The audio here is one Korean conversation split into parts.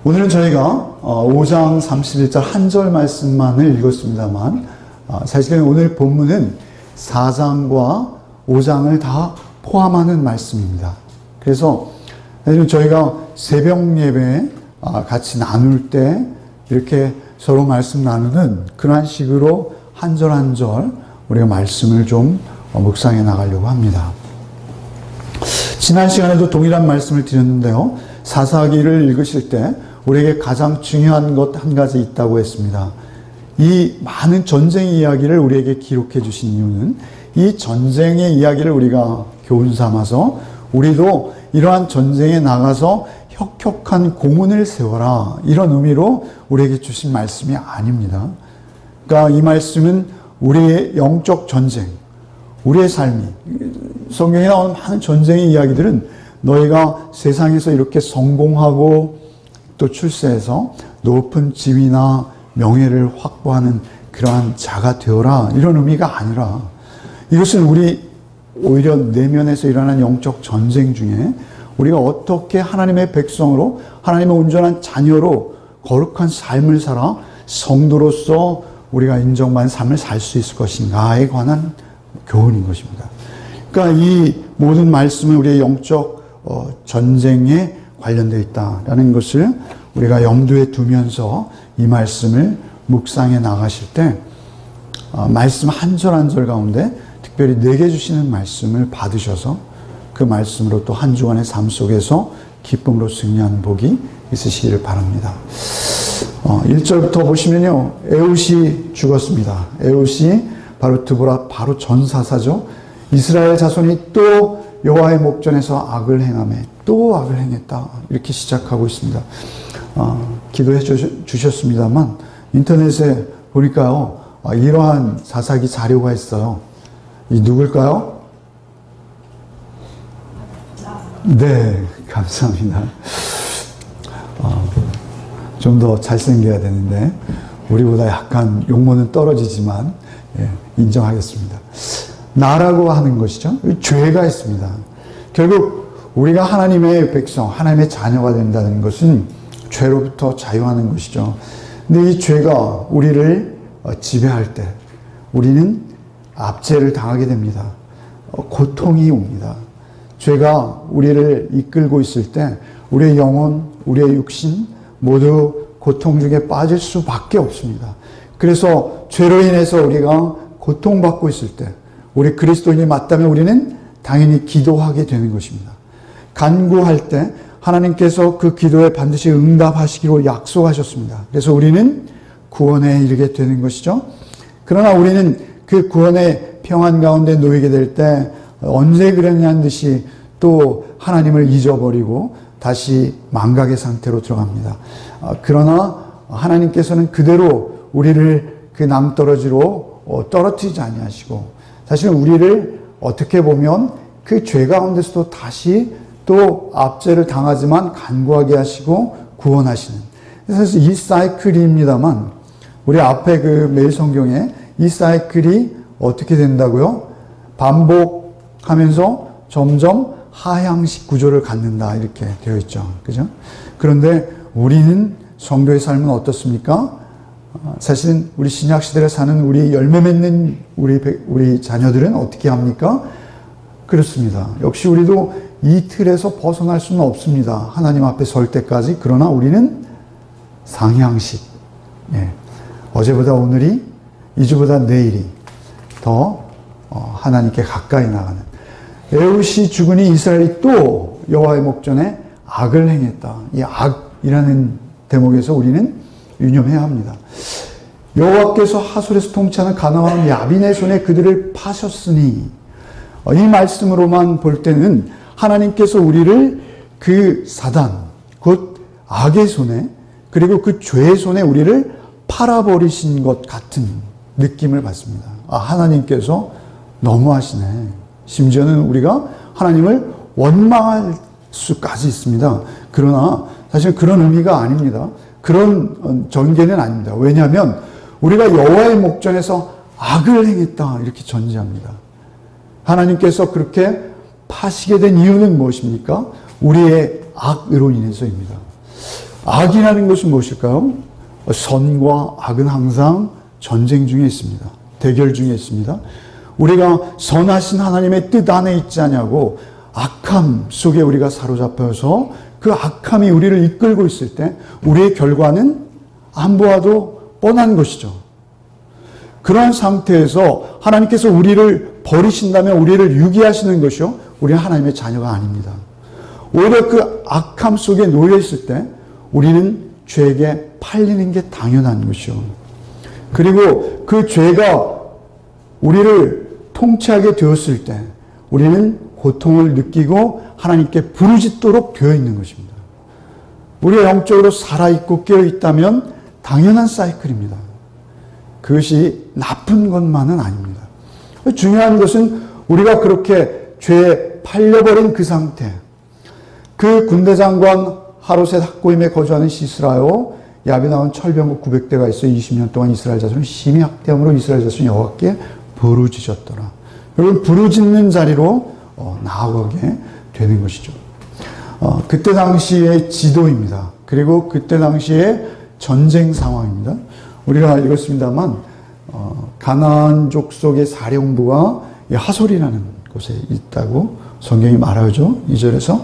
오늘은 저희가 5장 31절 한 절 말씀만을 읽었습니다만 사실은 오늘 본문은 4장과 5장을 다 포함하는 말씀입니다. 그래서 저희가 새벽 예배 같이 나눌 때 이렇게 서로 말씀 나누는 그러한 식으로 한 절 한 절 우리가 말씀을 좀 묵상해 나가려고 합니다. 지난 시간에도 동일한 말씀을 드렸는데요. 사사기를 읽으실 때 우리에게 가장 중요한 것 한 가지 있다고 했습니다. 이 많은 전쟁 이야기를 우리에게 기록해 주신 이유는 이 전쟁의 이야기를 우리가 교훈 삼아서 우리도 이러한 전쟁에 나가서 혁혁한 공훈을 세워라, 이런 의미로 우리에게 주신 말씀이 아닙니다. 그러니까 이 말씀은 우리의 영적 전쟁, 우리의 삶이, 성경에 나오는 많은 전쟁의 이야기들은 너희가 세상에서 이렇게 성공하고 또 출세해서 높은 지위나 명예를 확보하는 그러한 자가 되어라, 이런 의미가 아니라 이것은 우리 오히려 내면에서 일어나는 영적 전쟁 중에 우리가 어떻게 하나님의 백성으로, 하나님의 온전한 자녀로 거룩한 삶을 살아 성도로서 우리가 인정받는 삶을 살 수 있을 것인가에 관한 교훈인 것입니다. 그러니까 이 모든 말씀은 우리의 영적 전쟁에 관련되어 있다라는 것을 우리가 염두에 두면서 이 말씀을 묵상해 나가실 때 말씀 한 절 한 절 가운데 특별히 내게 주시는 말씀을 받으셔서 그 말씀으로 또 한 주간의 삶 속에서 기쁨으로 승리하는 복이 있으시기를 바랍니다. 1절부터 보시면요, 에훗이 죽었습니다. 에훗이 바로 드보라, 바로 전사사죠. 이스라엘 자손이 또 여호와의 목전에서 악을 행하며 또 악을 행했다, 이렇게 시작하고 있습니다. 기도해 주셨습니다만 인터넷에 보니까요, 이러한 사사기 자료가 있어요. 이 누굴까요? 네, 감사합니다. 좀 더 잘생겨야 되는데 우리보다 약간 용모는 떨어지지만 인정하겠습니다. 나라고 하는 것이죠. 죄가 있습니다. 결국 우리가 하나님의 백성, 하나님의 자녀가 된다는 것은 죄로부터 자유하는 것이죠. 근데 이 죄가 우리를 지배할 때 우리는 압제를 당하게 됩니다. 고통이 옵니다. 죄가 우리를 이끌고 있을 때 우리의 영혼, 우리의 육신 모두 고통 중에 빠질 수밖에 없습니다. 그래서 죄로 인해서 우리가 고통받고 있을 때 우리 그리스도인이 맞다면 우리는 당연히 기도하게 되는 것입니다. 간구할 때 하나님께서 그 기도에 반드시 응답하시기로 약속하셨습니다. 그래서 우리는 구원에 이르게 되는 것이죠. 그러나 우리는 그 구원의 평안 가운데 놓이게 될 때 언제 그랬냐는 듯이 또 하나님을 잊어버리고 다시 망각의 상태로 들어갑니다. 그러나 하나님께서는 그대로 우리를 그 낭떠러지로 떨어뜨리지 아니하시고 사실은 우리를 어떻게 보면 그 죄 가운데서도 다시 또 압제를 당하지만 간구하게 하시고 구원하시는, 그래서 이 사이클입니다만 우리 앞에 그 매일 성경에 이 사이클이 어떻게 된다고요? 반복하면서 점점 하향식 구조를 갖는다, 이렇게 되어 있죠. 그죠? 그런데 우리는 성도의 삶은 어떻습니까? 사실은 우리 신약 시대를 사는 우리 열매 맺는 우리 자녀들은 어떻게 합니까? 그렇습니다. 역시 우리도 이 틀에서 벗어날 수는 없습니다. 하나님 앞에 설 때까지. 그러나 우리는 상향식. 어제보다 오늘이, 이주보다 내일이 더 하나님께 가까이 나가는. 에훗이 죽으니 이스라엘이 또 여호와의 목전에 악을 행했다. 이 악이라는 대목에서 우리는 유념해야 합니다. 여호와께서 하솔에서 통치하는 가나안 야빈의 손에 그들을 파셨으니, 이 말씀으로만 볼 때는 하나님께서 우리를 그 사단, 곧 악의 손에, 그리고 그 죄의 손에 우리를 팔아버리신 것 같은 느낌을 받습니다. 하나님께서 너무하시네. 심지어는 우리가 하나님을 원망할 수까지 있습니다. 그러나 사실 그런 의미가 아닙니다. 그런 전개는 아닙니다. 왜냐하면 우리가 여호와의 목전에서 악을 행했다, 이렇게 전제합니다. 하나님께서 그렇게 파시게 된 이유는 무엇입니까? 우리의 악으로 인해서입니다. 악이라는 것은 무엇일까요? 선과 악은 항상 전쟁 중에 있습니다. 대결 중에 있습니다. 우리가 선하신 하나님의 뜻 안에 있지 않냐고 악함 속에 우리가 사로잡혀서 그 악함이 우리를 이끌고 있을 때 우리의 결과는 안 보아도 뻔한 것이죠. 그러한 상태에서 하나님께서 우리를 버리신다면 우리를 유기하시는 것이요, 우리는 하나님의 자녀가 아닙니다. 오히려 그 악함 속에 놓여 있을 때 우리는 죄에게 팔리는 게 당연한 것이요. 그리고 그 죄가 우리를 통치하게 되었을 때 우리는 고통을 느끼고 하나님께 부르짖도록 되어 있는 것입니다. 우리가 영적으로 살아있고 깨어있다면 당연한 사이클입니다. 그것이 나쁜 것만은 아닙니다. 중요한 것은 우리가 그렇게 죄에 팔려버린 그 상태, 그 군대 장관 하롯의 학고임에 거주하는 시스라요 야베 나온 철병국 900대가 있어 20년 동안 이스라엘 자손을 심히 학대함으로 이스라엘 자손이 여호와께 부르짖었더라. 여러분, 부르짖는 자리로 나아가게 되는 것이죠. 그때 당시의 지도입니다. 그리고 그때 당시의 전쟁 상황입니다. 우리가 읽었습니다만 가나안 족속의 사령부가 하솔이라는 곳에 있다고 성경이 말하죠. 2절에서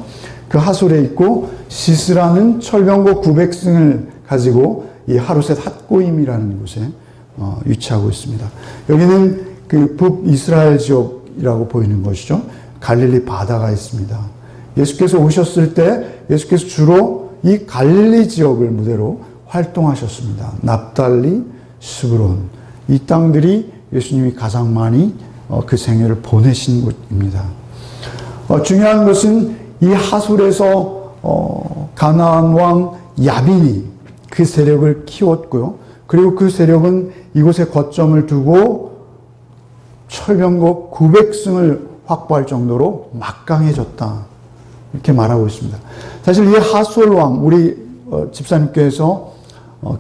그 하솔에 있고 시스라는 철병거 900승을 가지고 이 하롯셋 핫고임이라는 곳에 위치하고 있습니다. 여기는 그 북이스라엘 지역이라고 보이는 것이죠. 갈릴리 바다가 있습니다. 예수께서 오셨을 때 예수께서 주로 이 갈릴리 지역을 무대로 활동하셨습니다. 납달리, 스브론, 이 땅들이 예수님이 가장 많이 그 생애를 보내신 곳입니다. 중요한 것은 이 하솔에서 가나안 왕 야빈이 그 세력을 키웠고요. 그리고 그 세력은 이곳에 거점을 두고 철병거 900승을 확보할 정도로 막강해졌다, 이렇게 말하고 있습니다. 사실 이 하솔 왕, 우리 집사님께서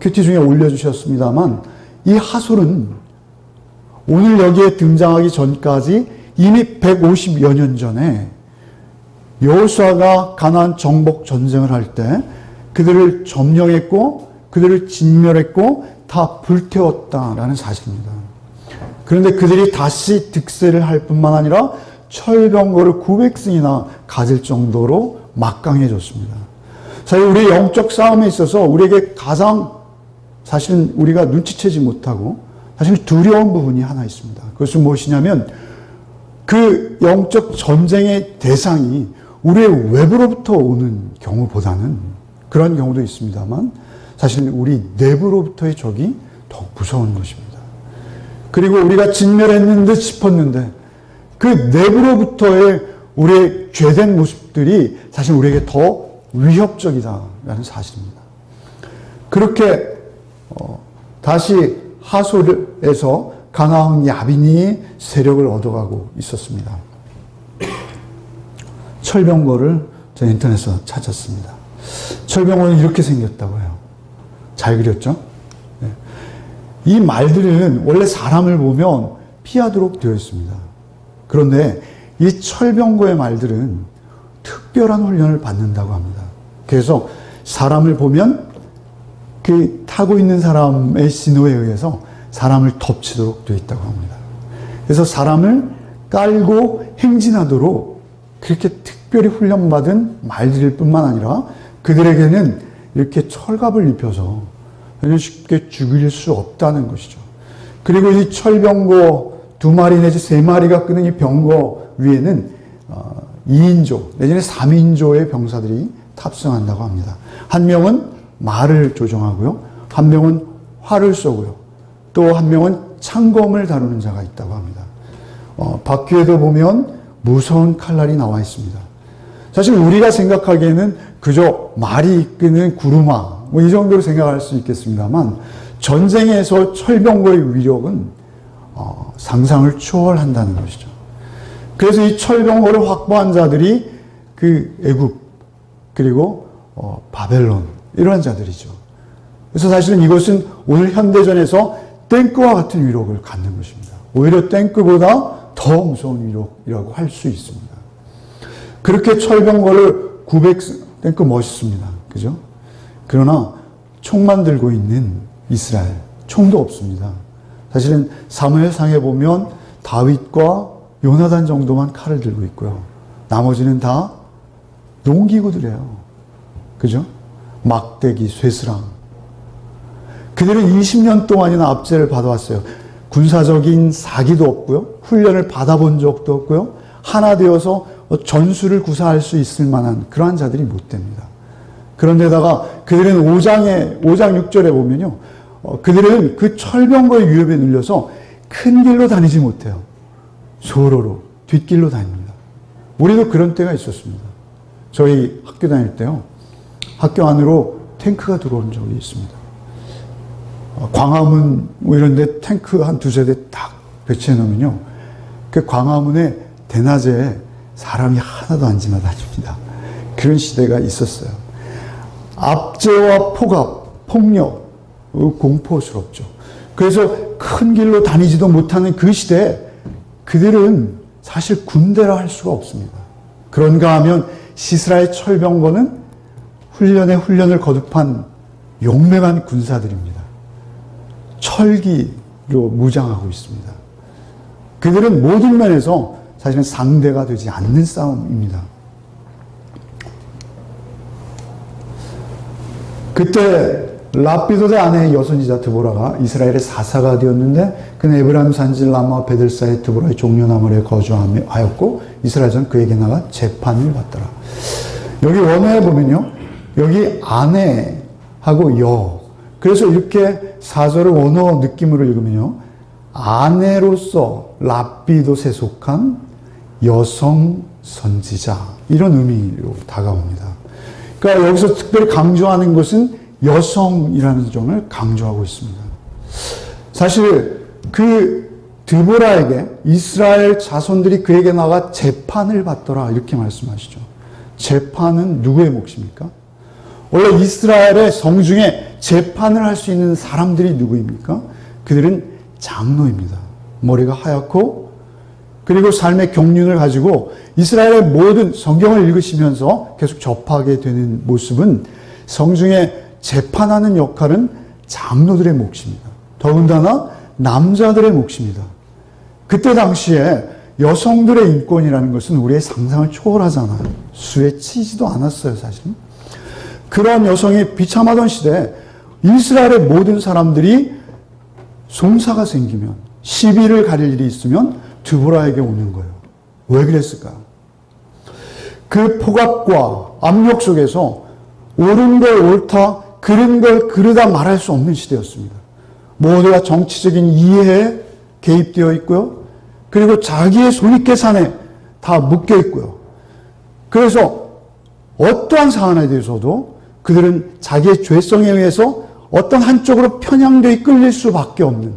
큐티 중에 올려주셨습니다만, 이 하솔은 오늘 여기에 등장하기 전까지 이미 150여 년 전에 여호수아가 가나안 정복 전쟁을 할 때 그들을 점령했고 그들을 진멸했고 다 불태웠다라는 사실입니다. 그런데 그들이 다시 득세를 할 뿐만 아니라 철병거를 900승이나 가질 정도로 막강해졌습니다. 사실 우리의 영적 싸움에 있어서 우리에게 가장 사실은 우리가 눈치채지 못하고 사실 두려운 부분이 하나 있습니다. 그것은 무엇이냐면 그 영적 전쟁의 대상이 우리의 외부로부터 오는 경우보다는, 그런 경우도 있습니다만, 사실 우리 내부로부터의 적이 더욱 무서운 것입니다. 그리고 우리가 진멸했는 듯 싶었는데 그 내부로부터의 우리의 죄된 모습들이 사실 우리에게 더 위협적이다라는 사실입니다. 그렇게 다시 하솔에서 가나안 야빈이 세력을 얻어가고 있었습니다. 철병거를 저 인터넷에서 찾았습니다. 철병거는 이렇게 생겼다고 해요. 잘 그렸죠? 네. 이 말들은 원래 사람을 보면 피하도록 되어 있습니다. 그런데 이 철병거의 말들은 특별한 훈련을 받는다고 합니다. 그래서 사람을 보면 그 타고 있는 사람의 신호에 의해서 사람을 덮치도록 되어 있다고 합니다. 그래서 사람을 깔고 행진하도록 그렇게 특별히 훈련받은 말들일 뿐만 아니라 그들에게는 이렇게 철갑을 입혀서 쉽게 죽일 수 없다는 것이죠. 그리고 이 철병거 2마리 내지 3마리가 끄는 이 병거 위에는 2인조 내지는 3인조의 병사들이 탑승한다고 합니다. 한 명은 말을 조종하고요, 한 명은 활을 쏘고요, 또 한 명은 창검을 다루는 자가 있다고 합니다. 바퀴에도 보면 무서운 칼날이 나와 있습니다. 사실 우리가 생각하기에는 그저 말이 이끄는 구루마 이 정도로 생각할 수 있겠습니다만, 전쟁에서 철병거의 위력은 상상을 초월한다는 것이죠. 그래서 이 철병거를 확보한 자들이 그 애굽 그리고 바벨론, 이러한 자들이죠. 그래서 사실은 이것은 오늘 현대전에서 탱크와 같은 위력을 갖는 것입니다. 오히려 탱크보다 더 무서운 위력이라고 할 수 있습니다. 그렇게 철병거를 900, 탱크 멋있습니다. 그죠? 그러나 총만 들고 있는 이스라엘, 총도 없습니다. 사실은 사무엘상에 보면 다윗과 요나단 정도만 칼을 들고 있고요. 나머지는 다 농기구들이에요. 그죠? 막대기, 쇠스랑. 그들은 20년 동안이나 압제를 받아왔어요. 군사적인 사기도 없고요. 훈련을 받아본 적도 없고요. 하나 되어서 전술을 구사할 수 있을 만한 그러한 자들이 못 됩니다. 그런데다가 그들은 5장 6절에 보면요. 그들은 그 철병거의 위협에 눌려서 큰 길로 다니지 못해요. 소로로 뒷길로 다닙니다. 우리도 그런 때가 있었습니다. 저희 학교 다닐 때요. 학교 안으로 탱크가 들어온 적이 있습니다. 광화문 뭐 이런 데 탱크 한 두세 대 딱 배치해 놓으면요. 그 광화문에 대낮에 사람이 하나도 안 지나다닙니다. 그런 시대가 있었어요. 압제와 폭압, 폭력, 공포스럽죠. 그래서 큰 길로 다니지도 못하는 그 시대에 그들은 사실 군대라 할 수가 없습니다. 그런가 하면 시스라의 철병거는 훈련에 훈련을 거듭한 용맹한 군사들입니다. 철기로 무장하고 있습니다. 그들은 모든 면에서 사실은 상대가 되지 않는 싸움입니다. 그때 라피도의 아내 여선지자 드보라가 이스라엘의 사사가 되었는데 그는 에브라임 산지 라마 베들사의 드보라의 종려나무에 거주하였고 이스라엘은 그에게 나가 재판을 받더라. 여기 원어에 보면요. 여기 아내하고 여. 그래서 이렇게 4절을 원어 느낌으로 읽으면요. 아내로서 라피도에 속한 여성 선지자. 이런 의미로 다가옵니다. 그러니까 여기서 특별히 강조하는 것은 여성이라는 점을 강조하고 있습니다. 사실 그 드보라에게 이스라엘 자손들이 그에게 나가 재판을 받더라 이렇게 말씀하시죠. 재판은 누구의 몫입니까? 원래 이스라엘의 성중에 재판을 할 수 있는 사람들이 누구입니까? 그들은 장로입니다. 머리가 하얗고 그리고 삶의 경륜을 가지고 이스라엘의 모든 성경을 읽으시면서 계속 접하게 되는 모습은 성중에 재판하는 역할은 장로들의 몫입니다. 더군다나 남자들의 몫입니다. 그때 당시에 여성들의 인권이라는 것은 우리의 상상을 초월하잖아요. 수에 치지도 않았어요, 사실은. 그런 여성이 비참하던 시대에 이스라엘의 모든 사람들이 송사가 생기면 시비를 가릴 일이 있으면 드보라에게 오는 거예요. 왜 그랬을까요? 그 폭압과 압력 속에서 옳은 걸 옳다, 그른 걸 그르다 말할 수 없는 시대였습니다. 모두가 정치적인 이해에 개입되어 있고요. 그리고 자기의 손익계산에 다 묶여 있고요. 그래서 어떠한 사안에 대해서도 그들은 자기의 죄성에 의해서 어떤 한쪽으로 편향되어 끌릴 수밖에 없는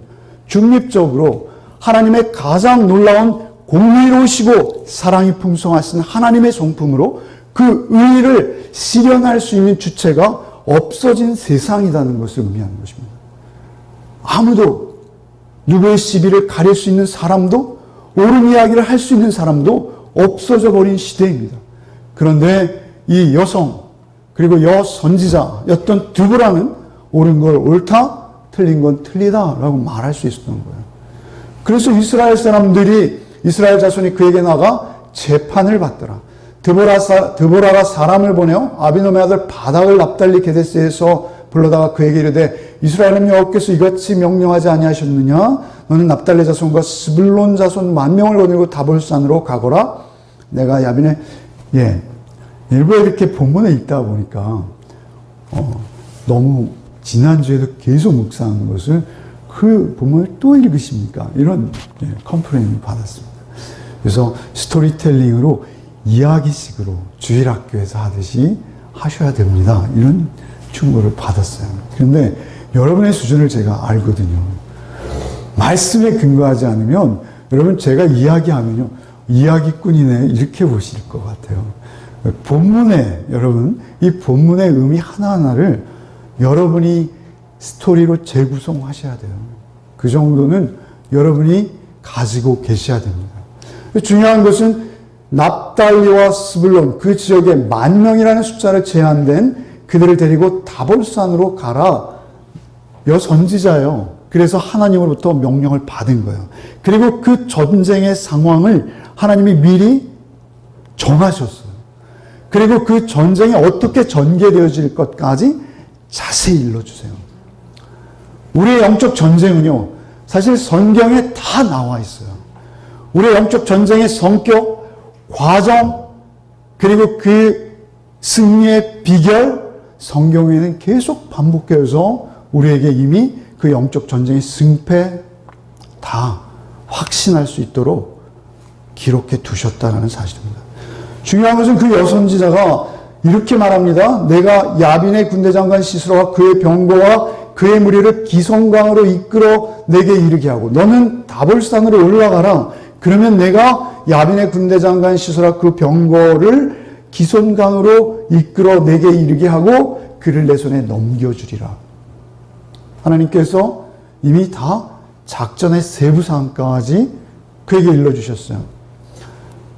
중립적으로 하나님의 가장 놀라운 공의로우시고 사랑이 풍성하신 하나님의 성품으로 그 의의를 실현할 수 있는 주체가 없어진 세상이라는 것을 의미하는 것입니다. 아무도 누구의 시비를 가릴 수 있는 사람도 옳은 이야기를 할 수 있는 사람도 없어져 버린 시대입니다. 그런데 이 여성 그리고 여선지자였던 드보라는 옳은 걸 옳다, 틀린 건 틀리다라고 말할 수 있었던 거예요. 그래서 이스라엘 사람들이 이스라엘 자손이 그에게 나가 재판을 받더라. 드보라가 사람을 보내어 아비노의 아들 바닥을 납달리 게데스에서 불러다가 그에게 이르되 이스라엘은 여호와께서 이같이 명령하지 아니하셨느냐? 너는 납달리 자손과 스불론 자손 10,000명을 거느리고 다볼산으로 가거라. 내가 야빈에 일부러 이렇게 본문에 읽다 보니까 너무 지난주에도 계속 묵상한 것을 그 본문을 또 읽으십니까? 이런 컴플레인을 받았습니다. 그래서 스토리텔링으로 이야기식으로 주일학교에서 하듯이 하셔야 됩니다. 이런 충고를 받았어요. 그런데 여러분의 수준을 제가 알거든요. 말씀에 근거하지 않으면 여러분 제가 이야기하면요. 이야기꾼이네 이렇게 보실 것 같아요. 본문에 여러분 이 본문의 의미 하나하나를 여러분이 스토리로 재구성하셔야 돼요. 그 정도는 여러분이 가지고 계셔야 됩니다. 중요한 것은 납달리와 스불론 그 지역에 10,000명이라는 숫자를 제한된 그들을 데리고 다볼산으로 가라. 여 선지자예요. 그래서 하나님으로부터 명령을 받은 거예요. 그리고 그 전쟁의 상황을 하나님이 미리 정하셨어요. 그리고 그 전쟁이 어떻게 전개되어질 것까지 자세히 일러주세요. 우리의 영적 전쟁은요, 사실 성경에 다 나와 있어요. 우리의 영적 전쟁의 성격, 과정, 그리고 그 승리의 비결, 성경에는 계속 반복해서 우리에게 이미 그 영적 전쟁의 승패 다 확신할 수 있도록 기록해 두셨다는 사실입니다. 중요한 것은 그 여선지자가 이렇게 말합니다. 내가 야빈의 군대장관 시스라와 그의 병거와 그의 무리를 기손강으로 이끌어 내게 이르게 하고 너는 다볼산으로 올라가라. 그러면 내가 야빈의 군대장관 시스라 그 병거를 기손강으로 이끌어 내게 이르게 하고 그를 내 손에 넘겨주리라. 하나님께서 이미 다 작전의 세부 사항까지 그에게 일러주셨어요.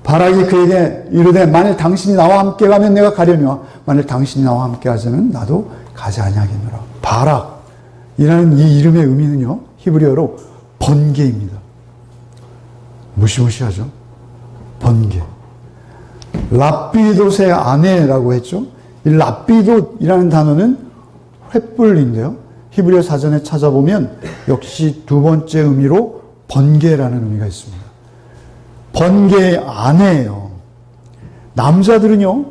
바락이 그에게 이르되 만일 당신이 나와 함께 가면 내가 가려니와 만일 당신이 나와 함께 하자면 나도 가지 아니하겠노라. 바락이라는 이 이름의 의미는요, 히브리어로 번개입니다. 무시무시하죠? 번개. 랍비돗의 아내라고 했죠. 이 랍비돗이라는 단어는 횃불인데요. 히브리어 사전에 찾아보면 역시 두 번째 의미로 번개라는 의미가 있습니다. 번개의 아내예요. 남자들은요,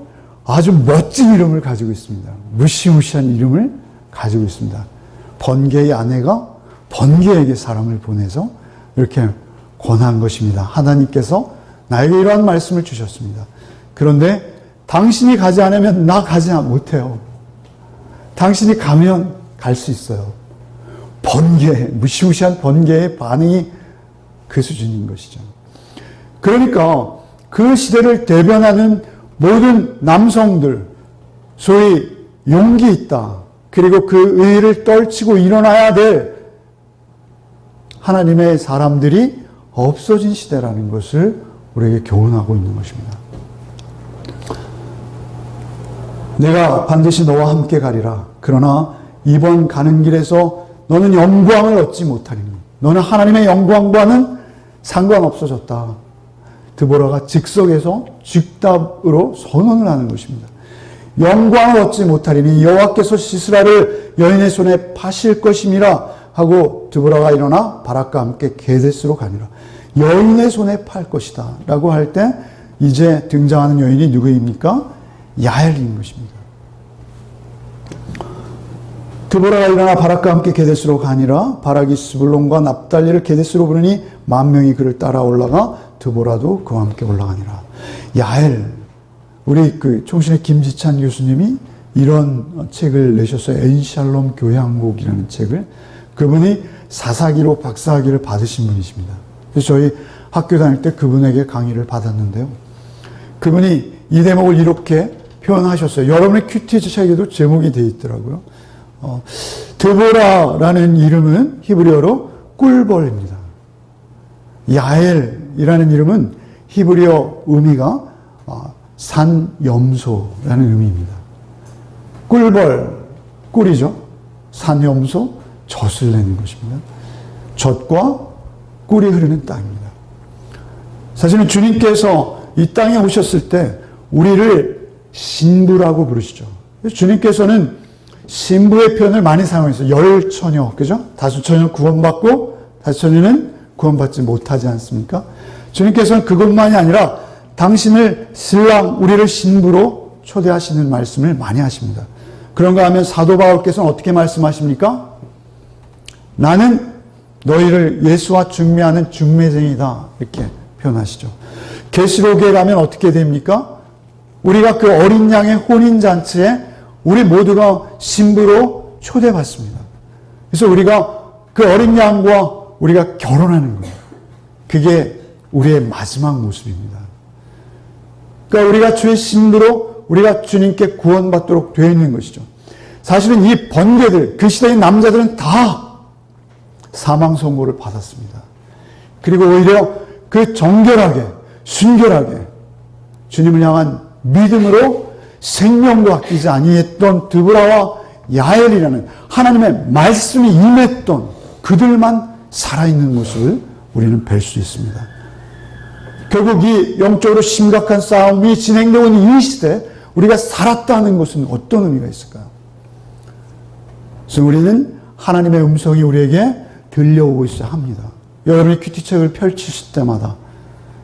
아주 멋진 이름을 가지고 있습니다. 무시무시한 이름을 가지고 있습니다. 번개의 아내가 번개에게 사람을 보내서 이렇게 권한 것입니다. 하나님께서 나에게 이러한 말씀을 주셨습니다. 그런데 당신이 가지 않으면 나 가지 못해요. 당신이 가면 갈 수 있어요. 번개, 무시무시한 번개의 반응이 그 수준인 것이죠. 그러니까 그 시대를 대변하는 모든 남성들, 소위 용기 있다. 그리고 그 의의를 떨치고 일어나야 될 하나님의 사람들이 없어진 시대라는 것을 우리에게 교훈하고 있는 것입니다. 내가 반드시 너와 함께 가리라. 그러나 이번 가는 길에서 너는 영광을 얻지 못하리니 너는 하나님의 영광과는 상관없어졌다. 드보라가 즉석에서 즉답으로 선언을 하는 것입니다. 영광을 얻지 못하리니 여호와께서 시스라를 여인의 손에 파실 것임이라 하고 드보라가 일어나 바락과 함께 게데스로 가니라. 여인의 손에 팔 것이다 라고 할 때 이제 등장하는 여인이 누구입니까? 야엘인 것입니다. 드보라가 일어나 바락과 함께 게데스로 가니라. 바락이 스불론과 납달리를 게데스로 부르니 10,000명이 그를 따라 올라가 드보라도 그와 함께 올라가니라. 야엘, 우리 그 총신의 김지찬 교수님이 이런 책을 내셨어요. 엔샬롬 교향곡이라는 책을. 그분이 사사기로 박사학위를 받으신 분이십니다. 그래서 저희 학교 다닐 때 그분에게 강의를 받았는데요. 그분이 이 대목을 이렇게 표현하셨어요. 여러분의 큐티즈 책에도 제목이 되어 있더라고요. 드보라라는 이름은 히브리어로 꿀벌입니다. 야엘이라는 이름은 히브리어 의미가 산염소라는 의미입니다. 꿀벌, 꿀이죠. 산염소, 젖을 내는 것입니다. 젖과 꿀이 흐르는 땅입니다. 사실은 주님께서 이 땅에 오셨을 때 우리를 신부라고 부르시죠. 주님께서는 신부의 표현을 많이 사용했어요. 열처녀, 그죠? 다수처녀는 구원받고 다수처녀는 구원받지 못하지 않습니까? 주님께서는 그것만이 아니라 당신을 신랑, 우리를 신부로 초대하시는 말씀을 많이 하십니다. 그런가 하면 사도 바울께서는 어떻게 말씀하십니까? 나는 너희를 예수와 중매하는 중매쟁이다. 이렇게 표현하시죠. 계시록에 가면 어떻게 됩니까? 우리가 그 어린 양의 혼인잔치에 우리 모두가 신부로 초대받습니다. 그래서 우리가 그 어린 양과 우리가 결혼하는 거예요. 그게 우리의 마지막 모습입니다. 그러니까 우리가 주의 신부로 우리가 주님께 구원받도록 되어 있는 것이죠. 사실은 이 번개들, 그 시대의 남자들은 다 사망 선고를 받았습니다. 그리고 오히려 그 정결하게, 순결하게 주님을 향한 믿음으로 생명도 아끼지 아니했던 드보라와 야엘이라는 하나님의 말씀이 임했던 그들만 살아있는 모습을 우리는 뵐 수 있습니다. 결국 이 영적으로 심각한 싸움이 진행되고 있는 이 시대 우리가 살았다는 것은 어떤 의미가 있을까요? 그래서 우리는 하나님의 음성이 우리에게 들려오고 있어야 합니다. 여러분이 큐티책을 펼치실 때마다,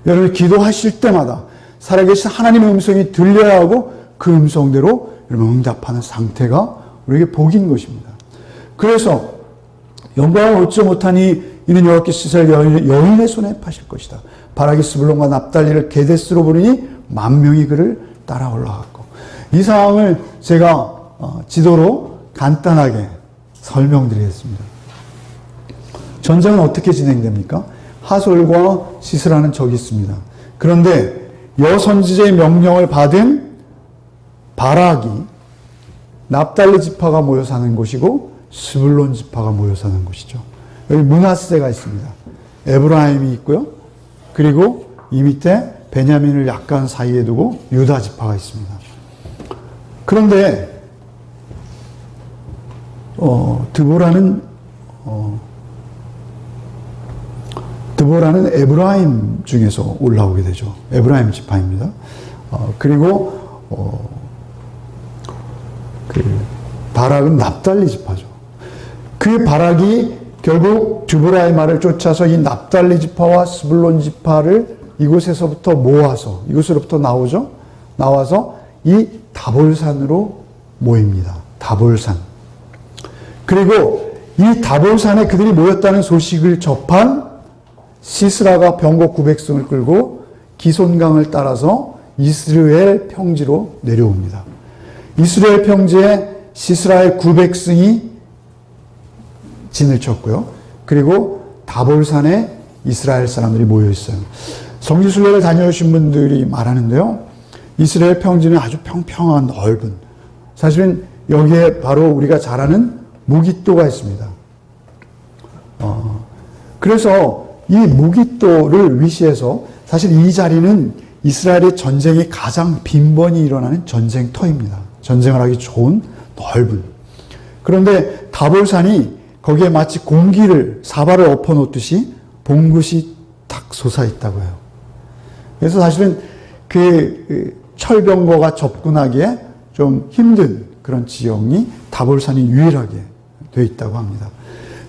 여러분이 기도하실 때마다 살아계신 하나님의 음성이 들려야 하고 그 음성대로 여러분 응답하는 상태가 우리에게 복인 것입니다. 그래서 영광을 얻지 못하니 이는 여호와께서 이스라엘 여인의 손에 파실 것이다. 바라기 스불론과 납달리를 게데스로 부르니 10,000명이 그를 따라 올라갔고, 이 상황을 제가 지도로 간단하게 설명드리겠습니다. 전쟁은 어떻게 진행됩니까? 하솔과 시스라는 적이 있습니다. 그런데 여선지자의 명령을 받은 바락이 납달리 지파가 모여 사는 곳이고 스불론 지파가 모여 사는 곳이죠. 여기 므낫세가 있습니다. 에브라임이 있고요. 그리고 이 밑에 베냐민을 약간 사이에 두고 유다 지파가 있습니다. 그런데 드보라는 에브라임 중에서 올라오게 되죠. 에브라임 지파입니다. 그리고 바락은 납달리 지파죠. 그 바락이 결국 드보라의 말을 쫓아서 이 납달리 지파와 스불론 지파를 이곳에서부터 모아서, 이곳으로부터 나오죠. 나와서 이 다볼산으로 모입니다. 다볼산. 그리고 이 다볼산에 그들이 모였다는 소식을 접한 시스라가 병거 900승을 끌고 기손강을 따라서 이스라엘 평지로 내려옵니다. 이스라엘 평지에 시스라의 900승이 진을 쳤고요. 그리고 다볼산에 이스라엘 사람들이 모여 있어요. 성지순례를 다녀오신 분들이 말하는데요. 이스라엘 평지는 아주 평평한 넓은, 사실은 여기에 바로 우리가 잘 아는 무깃도가 있습니다. 그래서 이 무깃도를 위시해서 사실 이 자리는 이스라엘의 전쟁이 가장 빈번히 일어나는 전쟁터입니다. 전쟁을 하기 좋은 넓은. 그런데 다볼산이 거기에 마치 공기를, 사발을 엎어놓듯이 봉긋이 탁 솟아있다고 해요. 그래서 사실은 그 철병거가 접근하기에 좀 힘든 그런 지형이 다볼산이 유일하게 되어 있다고 합니다.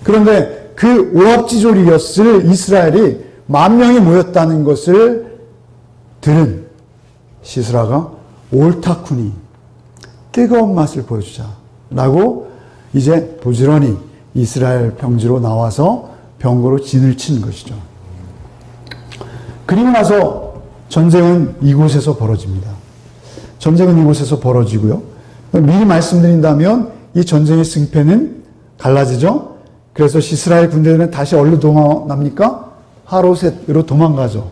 그런데 그 오합지졸이었을 이스라엘이 10,000명이 모였다는 것을 들은 시스라가 옳다쿠니 뜨거운 맛을 보여주자라고 이제 부지런히 이스라엘 평지로 나와서 병거로 진을 친 것이죠. 그리고 나서 전쟁은 이곳에서 벌어집니다. 전쟁은 이곳에서 벌어지고요. 미리 말씀드린다면 이 전쟁의 승패는 갈라지죠. 그래서 시스라의 군대들은 다시 어디로 도망갑니까? 하로셋으로 도망가죠.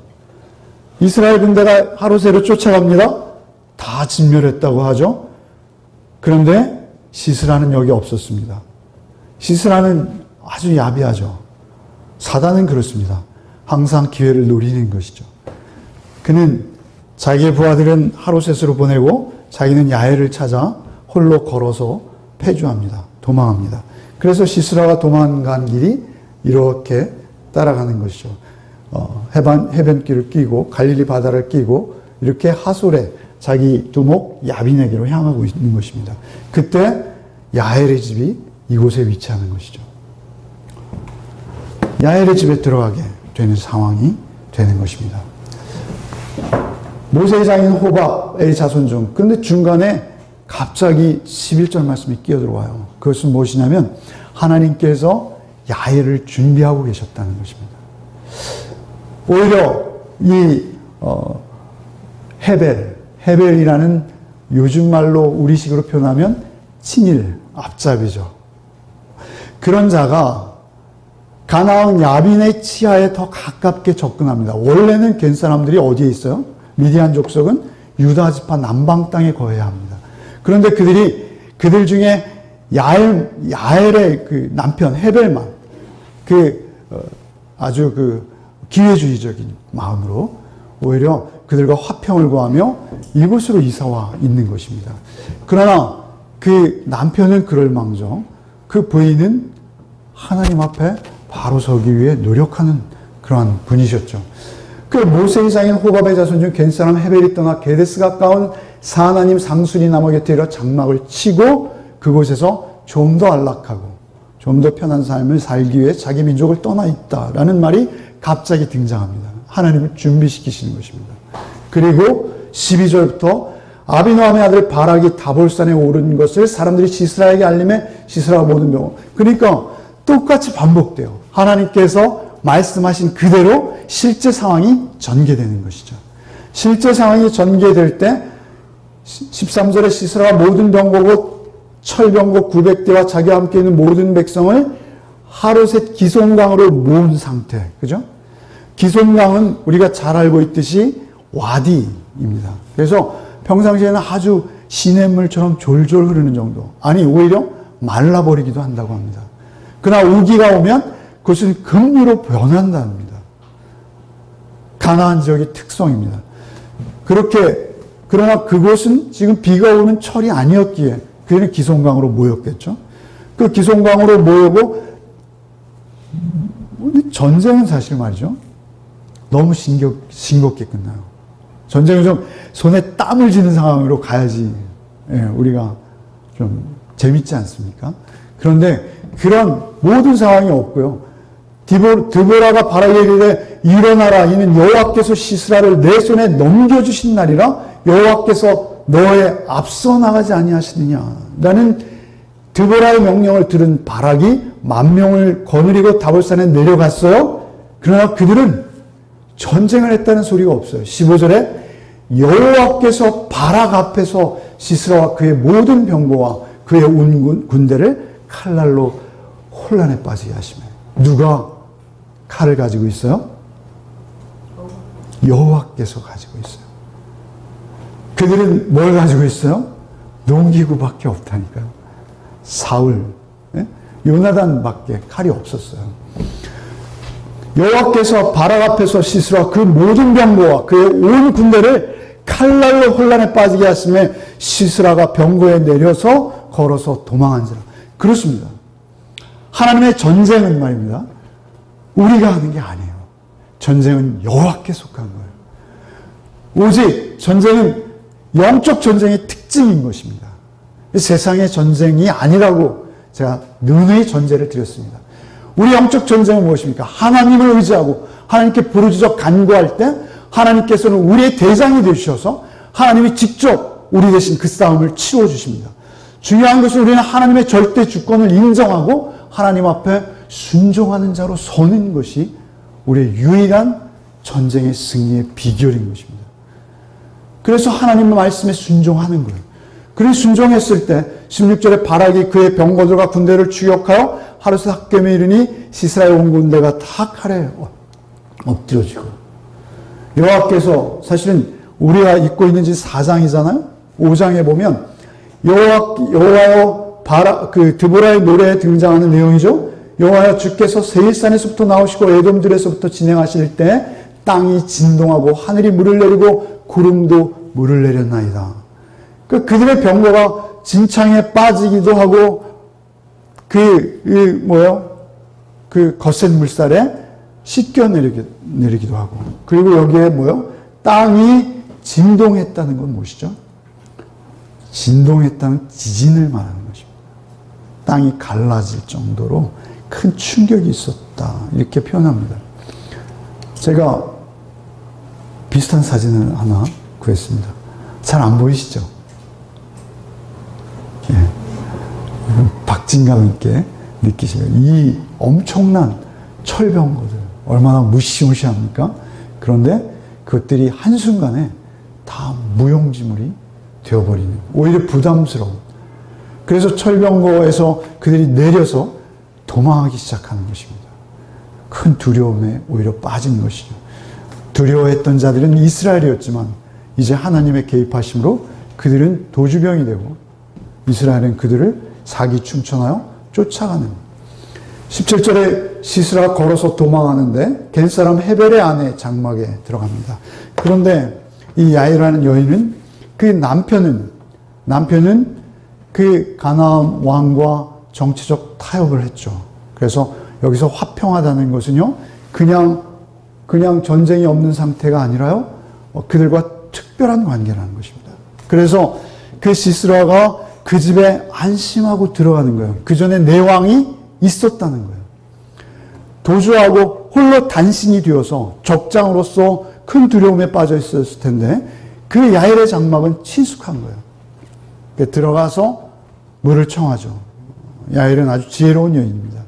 이스라엘 군대가 하로셋으로 쫓아갑니다. 다 진멸했다고 하죠. 그런데 시스라는 여기 없었습니다. 시스라는 아주 야비하죠. 사단은 그렇습니다. 항상 기회를 노리는 것이죠. 그는 자기의 부하들은 하로셋으로 보내고 자기는 야엘을 찾아 홀로 걸어서 패주합니다. 도망합니다. 그래서 시스라가 도망간 길이 이렇게 따라가는 것이죠. 해변길을 끼고 갈릴리 바다를 끼고 이렇게 하솔에 자기 두목 야빈에게로 향하고 있는 것입니다. 그때 야엘의 집이 이곳에 위치하는 것이죠. 야엘의 집에 들어가게 되는 상황이 되는 것입니다. 모세의 장인 호밥의 자손 중, 그런데 중간에 갑자기 11절 말씀이 끼어들어와요. 그것은 무엇이냐면 하나님께서 야엘을 준비하고 계셨다는 것입니다. 오히려 이 헤벨이라는 요즘 말로 우리식으로 표현하면 친일, 앞잡이죠. 그런 자가 가나안 야빈의 치하에 더 가깝게 접근합니다. 원래는 겐 사람들이 어디에 있어요? 미디안 족속은 유다 지파 남방 땅에 거해야 합니다. 그런데 그들 중에 야엘의 그 남편 헤벨만 아주 기회주의적인 마음으로 오히려 그들과 화평을 구하며 이곳으로 이사와 있는 것입니다. 그러나 그 남편은 그럴망정 그 부인은 하나님 앞에 바로 서기 위해 노력하는 그러한 분이셨죠. 그 모세의 장인 호밥의 자손 중 겐사람 헤벨이 떠나 게데스 가까운 사하나님 상수리 나무 곁에 이르러 장막을 치고 그곳에서 좀 더 안락하고 좀 더 편한 삶을 살기 위해 자기 민족을 떠나 있다라는 말이 갑자기 등장합니다. 하나님을 준비시키시는 것입니다. 그리고 12절부터 아비노함의 아들 바락이 다볼산에 오른 것을 사람들이 시스라에게 알림해 시스라가 모든 병. 그러니까 똑같이 반복돼요. 하나님께서 말씀하신 그대로 실제 상황이 전개되는 것이죠. 실제 상황이 전개될 때 13절에 시스라가 모든 병거고 철병거 900대와 자기와 함께 있는 모든 백성을 하루셋 기손강으로 모은 상태. 그죠? 기손강은 우리가 잘 알고 있듯이 와디입니다. 그래서 평상시에는 아주 시냇물처럼 졸졸 흐르는 정도. 아니 오히려 말라버리기도 한다고 합니다. 그러나 우기가 오면 그것은 급류로 변한답니다. 가나안 지역의 특성입니다. 그러나 그곳은 지금 비가 오는 철이 아니었기에 그는 기손강으로 모였겠죠. 그 기손강으로 모이고 전쟁은 사실 말이죠. 너무 싱겁게 끝나요. 전쟁은 좀 손에 땀을 쥐는 상황으로 가야지 우리가 좀 재밌지 않습니까? 그런데 그런 모든 상황이 없고요. 드보라가 바락에게 이르되 일어나라 이는 여호와께서 시스라를 내 손에 넘겨주신 날이라 여호와께서 너의 앞서 나가지 아니하시느냐 라는 드보라의 명령을 들은 바락이 만명을 거느리고 다볼산에 내려갔어요. 그러나 그들은 전쟁을 했다는 소리가 없어요. 15절에 여호와께서 바락 앞에서 시스라와 그의 모든 병거와 그의 온 군대를 칼날로 혼란에 빠지게 하시며. 누가 칼을 가지고 있어요? 여호와께서 가지고 있어요. 그들은 뭘 가지고 있어요? 농기구밖에 없다니까요. 사울, 요나단밖에 칼이 없었어요. 여호와께서 바락 앞에서 시스라와 그 모든 병거와 그의 온 군대를 칼날로 혼란에 빠지게 하심에 시스라가 병거에 내려서 걸어서 도망한지라. 그렇습니다. 하나님의 전쟁은 말입니다. 우리가 하는 게 아니에요. 전쟁은 여호와께 속한 거예요. 오직 전쟁은 영적 전쟁의 특징인 것입니다. 세상의 전쟁이 아니라고 제가 누누이 전제를 드렸습니다. 우리 영적 전쟁은 무엇입니까? 하나님을 의지하고 하나님께 부르짖어 간구할 때 하나님께서는 우리의 대장이 되셔서 하나님이 직접 우리 대신 그 싸움을 치러주십니다. 중요한 것은 우리는 하나님의 절대 주권을 인정하고 하나님 앞에 순종하는 자로 서는 것이 우리의 유일한 전쟁의 승리의 비결인 것입니다. 그래서 하나님의 말씀에 순종하는 거예요. 그래서 순종했을 때 16절에 바락이 그의 병거들과 군대를 추격하여 하루새 학겜에 이르니 시스라의 온 군대가 다 칼에 엎드려지고. 여호와께서 사실은 우리가 읽고 있는 지 4장이잖아요. 5장에 보면 여호와여 드보라의 노래에 등장하는 내용이죠. 여호와여 주께서 세일산에서부터 나오시고 에돔들에서부터 진행하실 때 땅이 진동하고 하늘이 물을 내리고 구름도 물을 내렸나이다. 그들의 병거가 진창에 빠지기도 하고 그 거센 물살에 씻겨 내리기도 하고. 그리고 여기에 땅이 진동했다는 건 무엇이죠? 진동했다는 지진을 말하는 것입니다. 땅이 갈라질 정도로 큰 충격이 있었다. 이렇게 표현합니다. 제가 비슷한 사진을 하나 구했습니다. 잘 안 보이시죠? 예. 박진감 있게 느끼시면 이 엄청난 철병거들 얼마나 무시무시합니까? 그런데 그것들이 한순간에 다 무용지물이 되어버리는, 오히려 부담스러운. 그래서 철병거에서 그들이 내려서 도망하기 시작하는 것입니다. 큰 두려움에 오히려 빠진 것이죠. 두려워했던 자들은 이스라엘이었지만 이제 하나님의 개입하심으로 그들은 도주병이 되고 이스라엘은 그들을 사기충천하여 쫓아가는. 17절에 시스라가 걸어서 도망하는데 겐사람 헤벨의 아내 장막에 들어갑니다. 그런데 이 야엘이라는 여인은 그 남편은 그 가나안 왕과 정치적 타협을 했죠. 그래서 여기서 화평하다는 것은요, 그냥 전쟁이 없는 상태가 아니라요, 그들과 특별한 관계라는 것입니다. 그래서 그 시스라가 그 집에 안심하고 들어가는 거예요. 그 전에 내왕이 있었다는 거예요. 도주하고 홀로 단신이 되어서 적장으로서 큰 두려움에 빠져 있었을 텐데 그 야엘의 장막은 친숙한 거예요. 들어가서 물을 청하죠. 야엘은 아주 지혜로운 여인입니다.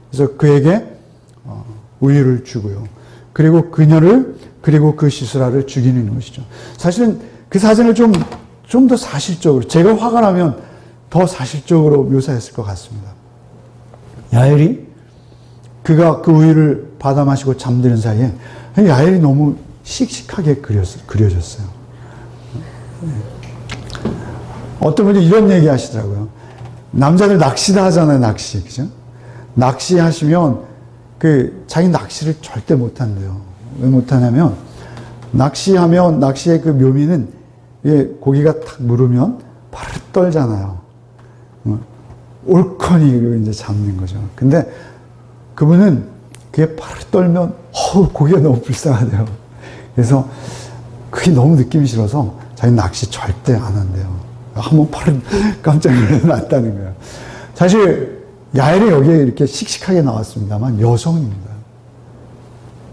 그래서 그에게 우유를 주고요. 그리고 그리고 그 시스라를 죽이는 것이죠. 사실은 그 사진을 좀 더 사실적으로, 제가 화가 나면 더 사실적으로 묘사했을 것 같습니다. 야엘이 그가 그 우유를 받아 마시고 잠드는 사이에 야엘이 너무 씩씩하게 그려졌어요. 어떤 분이 이런 얘기 하시더라고요. 남자들 낚시다 하잖아요, 낚시. 그죠? 낚시하시면 자기 낚시를 절대 못한대요. 왜 못하냐면, 낚시하면, 낚시의 그 묘미는, 고기가 탁 물으면 바로 떨잖아요. 올커니 이제 잡는 거죠. 근데 그분은 그게 바로 떨면, 고기가 너무 불쌍하대요. 그래서 그게 너무 느낌이 싫어서 자기 낚시 절대 안 한대요. 한번 팔을 깜짝 놀랐다는 거예요. 사실 야엘이 여기에 이렇게 씩씩하게 나왔습니다만 여성입니다.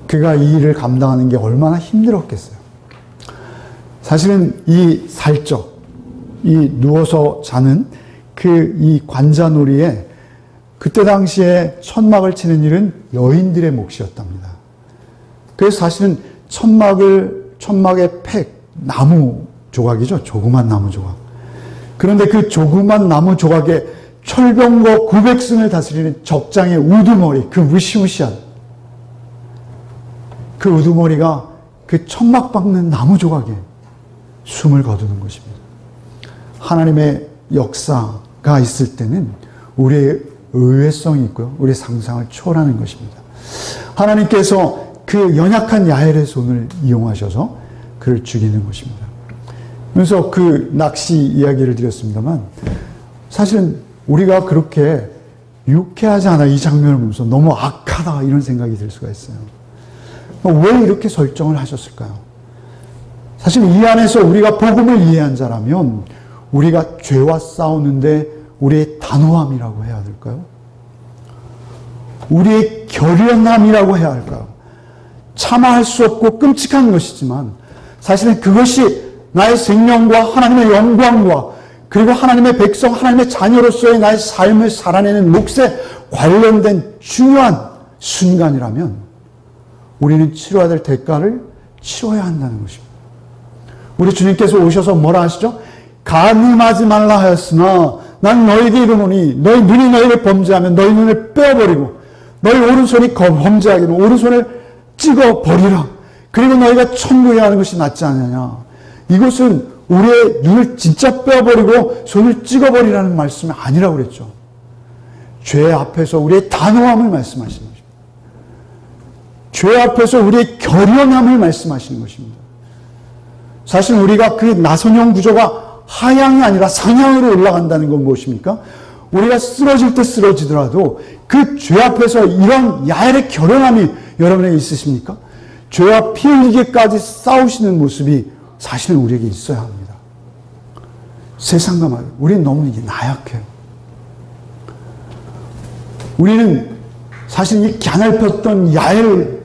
그가 이 일을 감당하는 게 얼마나 힘들었겠어요. 사실은 이 살적, 이 누워서 자는 이 관자놀이에 그때 당시에 천막을 치는 일은 여인들의 몫이었답니다. 그래서 사실은 천막의 나무 조각이죠. 조그만 나무 조각. 그런데 그 조그만 나무 조각에 철병거 900승을 다스리는 적장의 우두머리, 그 무시무시한 그 우두머리가 그 천막 박는 나무 조각에 숨을 거두는 것입니다. 하나님의 역사가 있을 때는 우리의 의외성이 있고요. 우리의 상상을 초월하는 것입니다. 하나님께서 그 연약한 야엘의 손을 이용하셔서 그를 죽이는 것입니다. 그래서 그 낚시 이야기를 드렸습니다만 사실은 우리가 그렇게 유쾌하지 않아 이 장면을 보면서 너무 악하다 이런 생각이 들 수가 있어요. 왜 이렇게 설정을 하셨을까요? 사실 이 안에서 우리가 복음을 이해한 자라면 우리가 죄와 싸우는데 우리의 단호함이라고 해야 될까요? 우리의 결연함이라고 해야 할까요? 참아할 수 없고 끔찍한 것이지만 사실은 그것이 나의 생명과 하나님의 영광과 그리고 하나님의 백성, 하나님의 자녀로서의 나의 삶을 살아내는 몫에 관련된 중요한 순간이라면 우리는 치러야 될 대가를 치러야 한다는 것입니다. 우리 주님께서 오셔서 뭐라 하시죠? 간음하지 말라 하였으나 난 너희에게 이르노니 너희 눈이 너희를 범죄하면 너희 눈을 빼어버리고 너희 오른손이 범죄하기는 오른손을 찍어버리라. 그리고 너희가 천국에 가는 것이 낫지 않느냐. 이것은 우리의 눈을 진짜 빼어버리고 손을 찍어버리라는 말씀이 아니라고 그랬죠. 죄 앞에서 우리의 단호함을 말씀하시는 것입니다. 죄 앞에서 우리의 결연함을 말씀하시는 것입니다. 사실 우리가 그 나선형 구조가 하향이 아니라 상향으로 올라간다는 건 무엇입니까? 우리가 쓰러질 때 쓰러지더라도 그 죄 앞에서 이런 야엘의 결연함이 여러분에게 있으십니까? 죄와 피 흘리기까지 싸우시는 모습이 사실은 우리에게 있어야 합니다. 세상과 말이에요. 우리는 너무 나약해요. 우리는 사실 이 갸날폈던 야엘을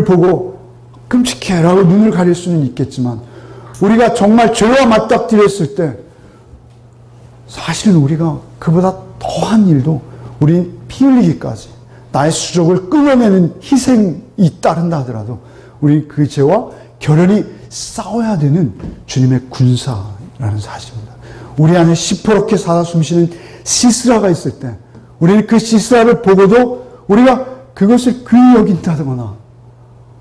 보고 끔찍해라고 눈을 가릴 수는 있겠지만 우리가 정말 죄와 맞닥뜨렸을 때 사실은 우리가 그보다 더한 일도 우리는 피 흘리기까지 나의 수족을 끊어내는 희생이 따른다 하더라도 우리는 그 죄와 결연히 싸워야 되는 주님의 군사라는 사실입니다. 우리 안에 시퍼렇게 살아 숨쉬는 시스라가 있을 때 우리는 그 시스라를 보고도 우리가 그것을 귀히 여긴다거나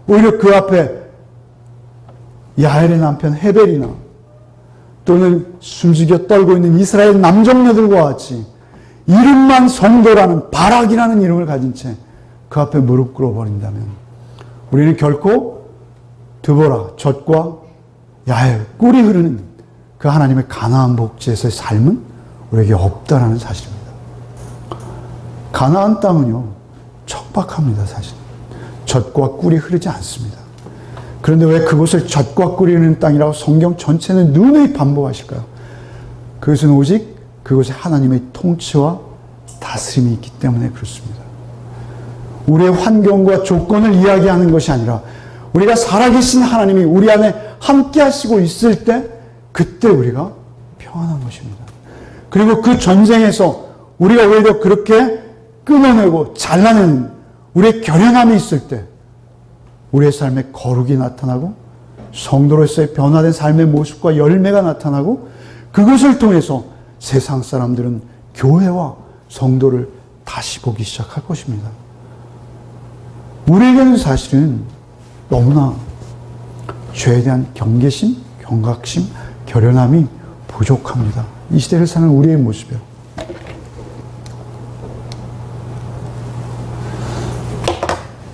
오히려 그 앞에 야엘의 남편 헤벨이나 또는 숨죽여 떨고 있는 이스라엘 남정네들과 같이 이름만 성도라는 바락이라는 이름을 가진 채 그 앞에 무릎 꿇어버린다면 우리는 결코 드보라, 젖과 꿀이 흐르는 그 하나님의 가나안 복지에서의 삶은 우리에게 없다라는 사실입니다. 가나안 땅은요, 척박합니다, 사실. 젖과 꿀이 흐르지 않습니다. 그런데 왜 그곳을 젖과 꿀이 흐르는 땅이라고 성경 전체는 누누이 반복하실까요? 그것은 오직 그곳에 하나님의 통치와 다스림이 있기 때문에 그렇습니다. 우리의 환경과 조건을 이야기하는 것이 아니라 우리가 살아계신 하나님이 우리 안에 함께 하시고 있을 때 그때 우리가 평안한 것입니다. 그리고 그 전쟁에서 우리가 오히려 그렇게 끊어내고 잘라내는 우리의 결연함이 있을 때 우리의 삶에 거룩이 나타나고 성도로서의 변화된 삶의 모습과 열매가 나타나고 그것을 통해서 세상 사람들은 교회와 성도를 다시 보기 시작할 것입니다. 우리에게는 사실은 너무나 죄에 대한 경계심, 경각심, 결연함이 부족합니다. 이 시대를 사는 우리의 모습이요.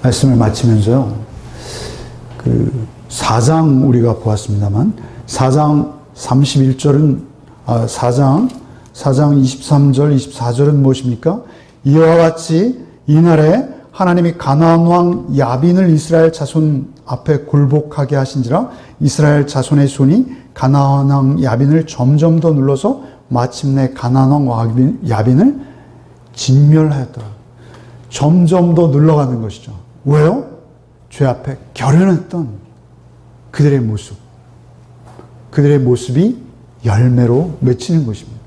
말씀을 마치면서요. 4장 우리가 보았습니다만 4장 31절은 4장 23절 24절은 무엇입니까? 이와 같이 이날에 하나님이 가나안 왕 야빈을 이스라엘 자손 앞에 굴복하게 하신지라 이스라엘 자손의 손이 가나안 왕 야빈을 점점 더 눌러서 마침내 가나안 왕 야빈을 진멸하였더라. 점점 더 눌러가는 것이죠. 왜요? 죄 앞에 결연했던 그들의 모습. 그들의 모습이 열매로 맺히는 것입니다.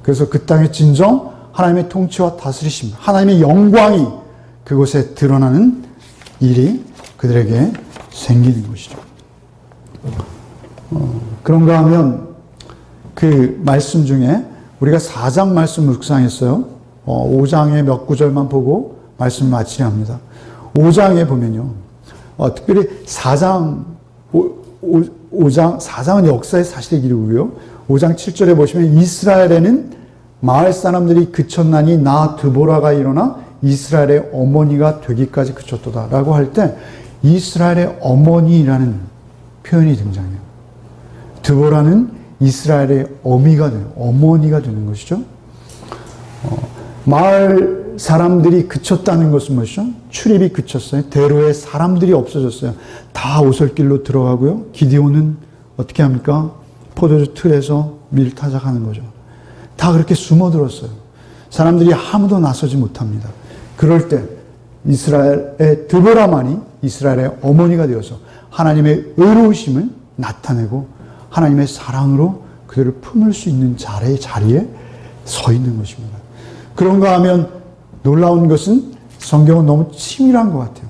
그래서 그 땅의 진정 하나님의 통치와 다스리심, 하나님의 영광이 그곳에 드러나는 일이 그들에게 생기는 것이죠. 그런가 하면 그 말씀 중에 우리가 4장 말씀 묵상했어요. 5장의 몇 구절만 보고 말씀 마치려 합니다. 5장에 보면요. 특별히 4장은 역사의 사실의 기록이고요. 5장 7절에 보시면 이스라엘에는 마을 사람들이 그쳤나니 나 드보라가 일어나 이스라엘의 어머니가 되기까지 그쳤도다 라고 할 때 이스라엘의 어머니라는 표현이 등장해요. 드보라는 이스라엘의 어미가 돼요. 어머니가 되는 것이죠. 마을 사람들이 그쳤다는 것은 뭐죠? 출입이 그쳤어요. 대로에 사람들이 없어졌어요. 다 오솔길로 들어가고요. 기디온은 어떻게 합니까? 포도주 틀에서 밀 타작하는 거죠. 다 그렇게 숨어들었어요. 사람들이 아무도 나서지 못합니다. 그럴 때 이스라엘의 드보라만이 이스라엘의 어머니가 되어서 하나님의 의로우심을 나타내고 하나님의 사랑으로 그들을 품을 수 있는 자리에 서 있는 것입니다. 그런가 하면 놀라운 것은 성경은 너무 치밀한 것 같아요.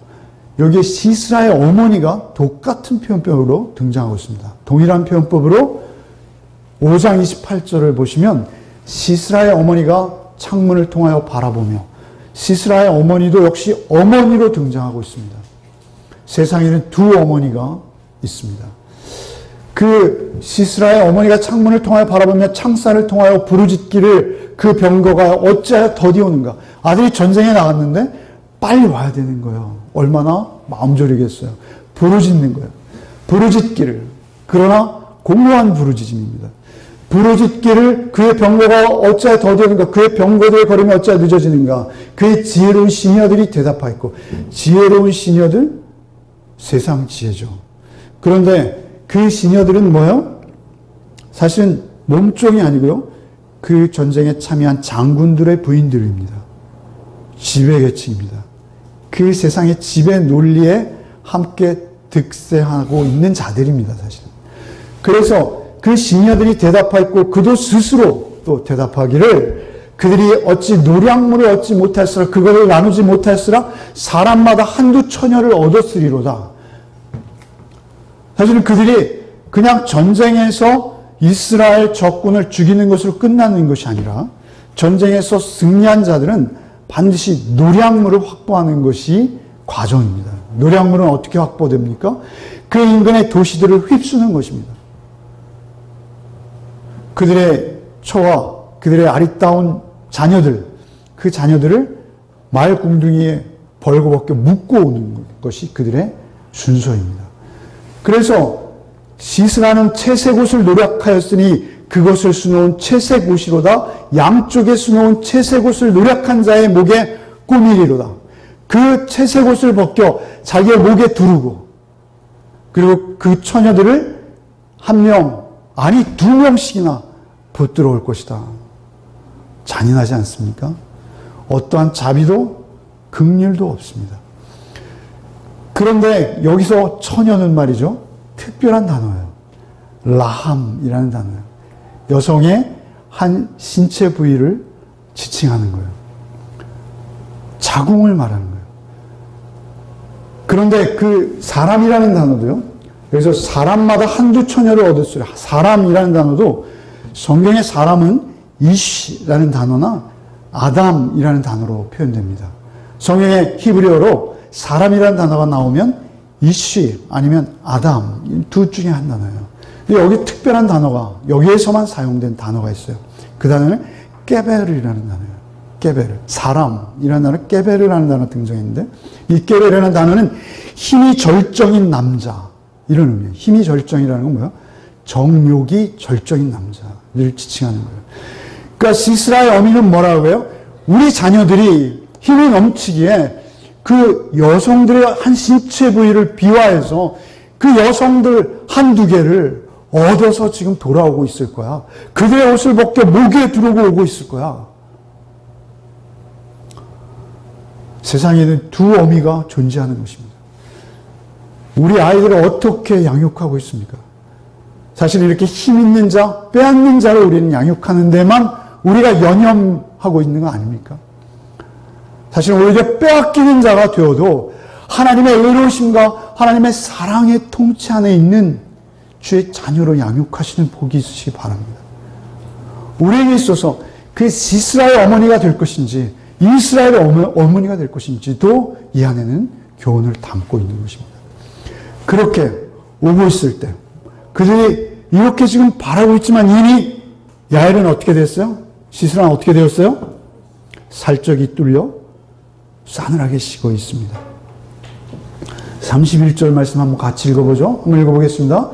여기에 시스라의 어머니가 똑같은 표현법으로 등장하고 있습니다. 동일한 표현법으로 5장 28절을 보시면 시스라의 어머니가 창문을 통하여 바라보며 시스라의 어머니도 역시 어머니로 등장하고 있습니다. 세상에는 두 어머니가 있습니다. 그 시스라의 어머니가 창문을 통하여 바라보며 창살을 통하여 부르짖기를 그 병거가 어찌하여 더디 오는가. 아들이 전쟁에 나갔는데 빨리 와야 되는 거예요. 얼마나 마음 졸이겠어요. 부르짖는 거예요. 부르짖기를. 그러나 공허한 부르짖음입니다. 부르짖기를 그의 병거가 어찌하여 더디 오는가. 그의 병거들의 걸음이 어찌하여 늦어지는가. 그의 지혜로운 시녀들이 대답하였고 지혜로운 시녀들 세상 지혜죠. 그런데 그 시녀들은 뭐예요? 사실은 몸종이 아니고요. 그 전쟁에 참여한 장군들의 부인들입니다. 지배계층입니다. 그 세상의 지배 논리에 함께 득세하고 있는 자들입니다. 사실. 그래서 그 시녀들이 대답하였고 그도 스스로 또 대답하기를 그들이 어찌 노량물을 얻지 못할수라 그것을 나누지 못할수라 사람마다 한두 처녀를 얻었으리로다. 사실은 그들이 그냥 전쟁에서 이스라엘 적군을 죽이는 것으로 끝나는 것이 아니라 전쟁에서 승리한 자들은 반드시 노량물을 확보하는 것이 과정입니다. 노량물은 어떻게 확보됩니까? 그 인근의 도시들을 휩쓰는 것입니다. 그들의 처와 그들의 아리따운 자녀들, 그 자녀들을 마을 궁둥이에 벌거벗겨 묶고 오는 것이 그들의 순서입니다. 그래서 시스라는 채색 옷을 노력하였으니 그것을 수놓은 채색 옷이로다. 양쪽에 수놓은 채색 옷을 노력한 자의 목에 꾸미리로다. 그 채색 옷을 벗겨 자기의 목에 두르고, 그리고 그 처녀들을 한 명, 아니 2명씩이나 붙들어 올 것이다. 잔인하지 않습니까? 어떠한 자비도 긍휼도 없습니다. 그런데 여기서 처녀는 말이죠, 특별한 단어예요. 라함이라는 단어예요. 여성의 한 신체 부위를 지칭하는 거예요. 자궁을 말하는 거예요. 그런데 그 사람이라는 단어도요, 여기서 사람마다 한두 처녀를 얻었어요. 사람이라는 단어도 성경의 사람은 이시라는 단어나 아담이라는 단어로 표현됩니다. 성경의 히브리어로 사람이라는 단어가 나오면 이시 아니면 아담, 둘 중에 한 단어예요. 여기 특별한 단어가, 여기에서만 사용된 단어가 있어요. 그 단어는 깨베르라는 단어예요. 깨베르. 사람이라는 단어, 깨베르라는 단어가 등장했는데, 이 깨베르라는 단어는 힘이 절정인 남자, 이런 의미예요. 힘이 절정이라는 건 뭐예요? 정욕이 절정인 남자를 지칭하는 거예요. 그러니까 시스라의 어미는 뭐라고 해요? 우리 자녀들이 힘이 넘치기에 그 여성들의 한 신체 부위를 비화해서 그 여성들 한두 개를 얻어서 지금 돌아오고 있을 거야. 그들의 옷을 벗겨 목에 두르고 오고 있을 거야. 세상에는 두 어미가 존재하는 것입니다. 우리 아이들을 어떻게 양육하고 있습니까? 사실 이렇게 힘 있는 자, 빼앗는 자를 우리는 양육하는 데만 우리가 연연하고 있는 거 아닙니까? 사실 오히려 빼앗기는 자가 되어도 하나님의 의로우심과 하나님의 사랑의 통치 안에 있는 주의 자녀로 양육하시는 복이 있으시기 바랍니다. 우리에게 있어서 그 시스라의 어머니가 될 것인지 이스라엘의 어머니가 될 것인지도 이 안에는 교훈을 담고 있는 것입니다. 그렇게 오고 있을 때 그들이 이렇게 지금 바라고 있지만 이미 야엘은 어떻게 됐어요? 시스라는 어떻게 되었어요? 살적이 뚫려 싸늘하게 식어 있습니다. 31절 말씀 한번 같이 읽어보죠. 한번 읽어보겠습니다.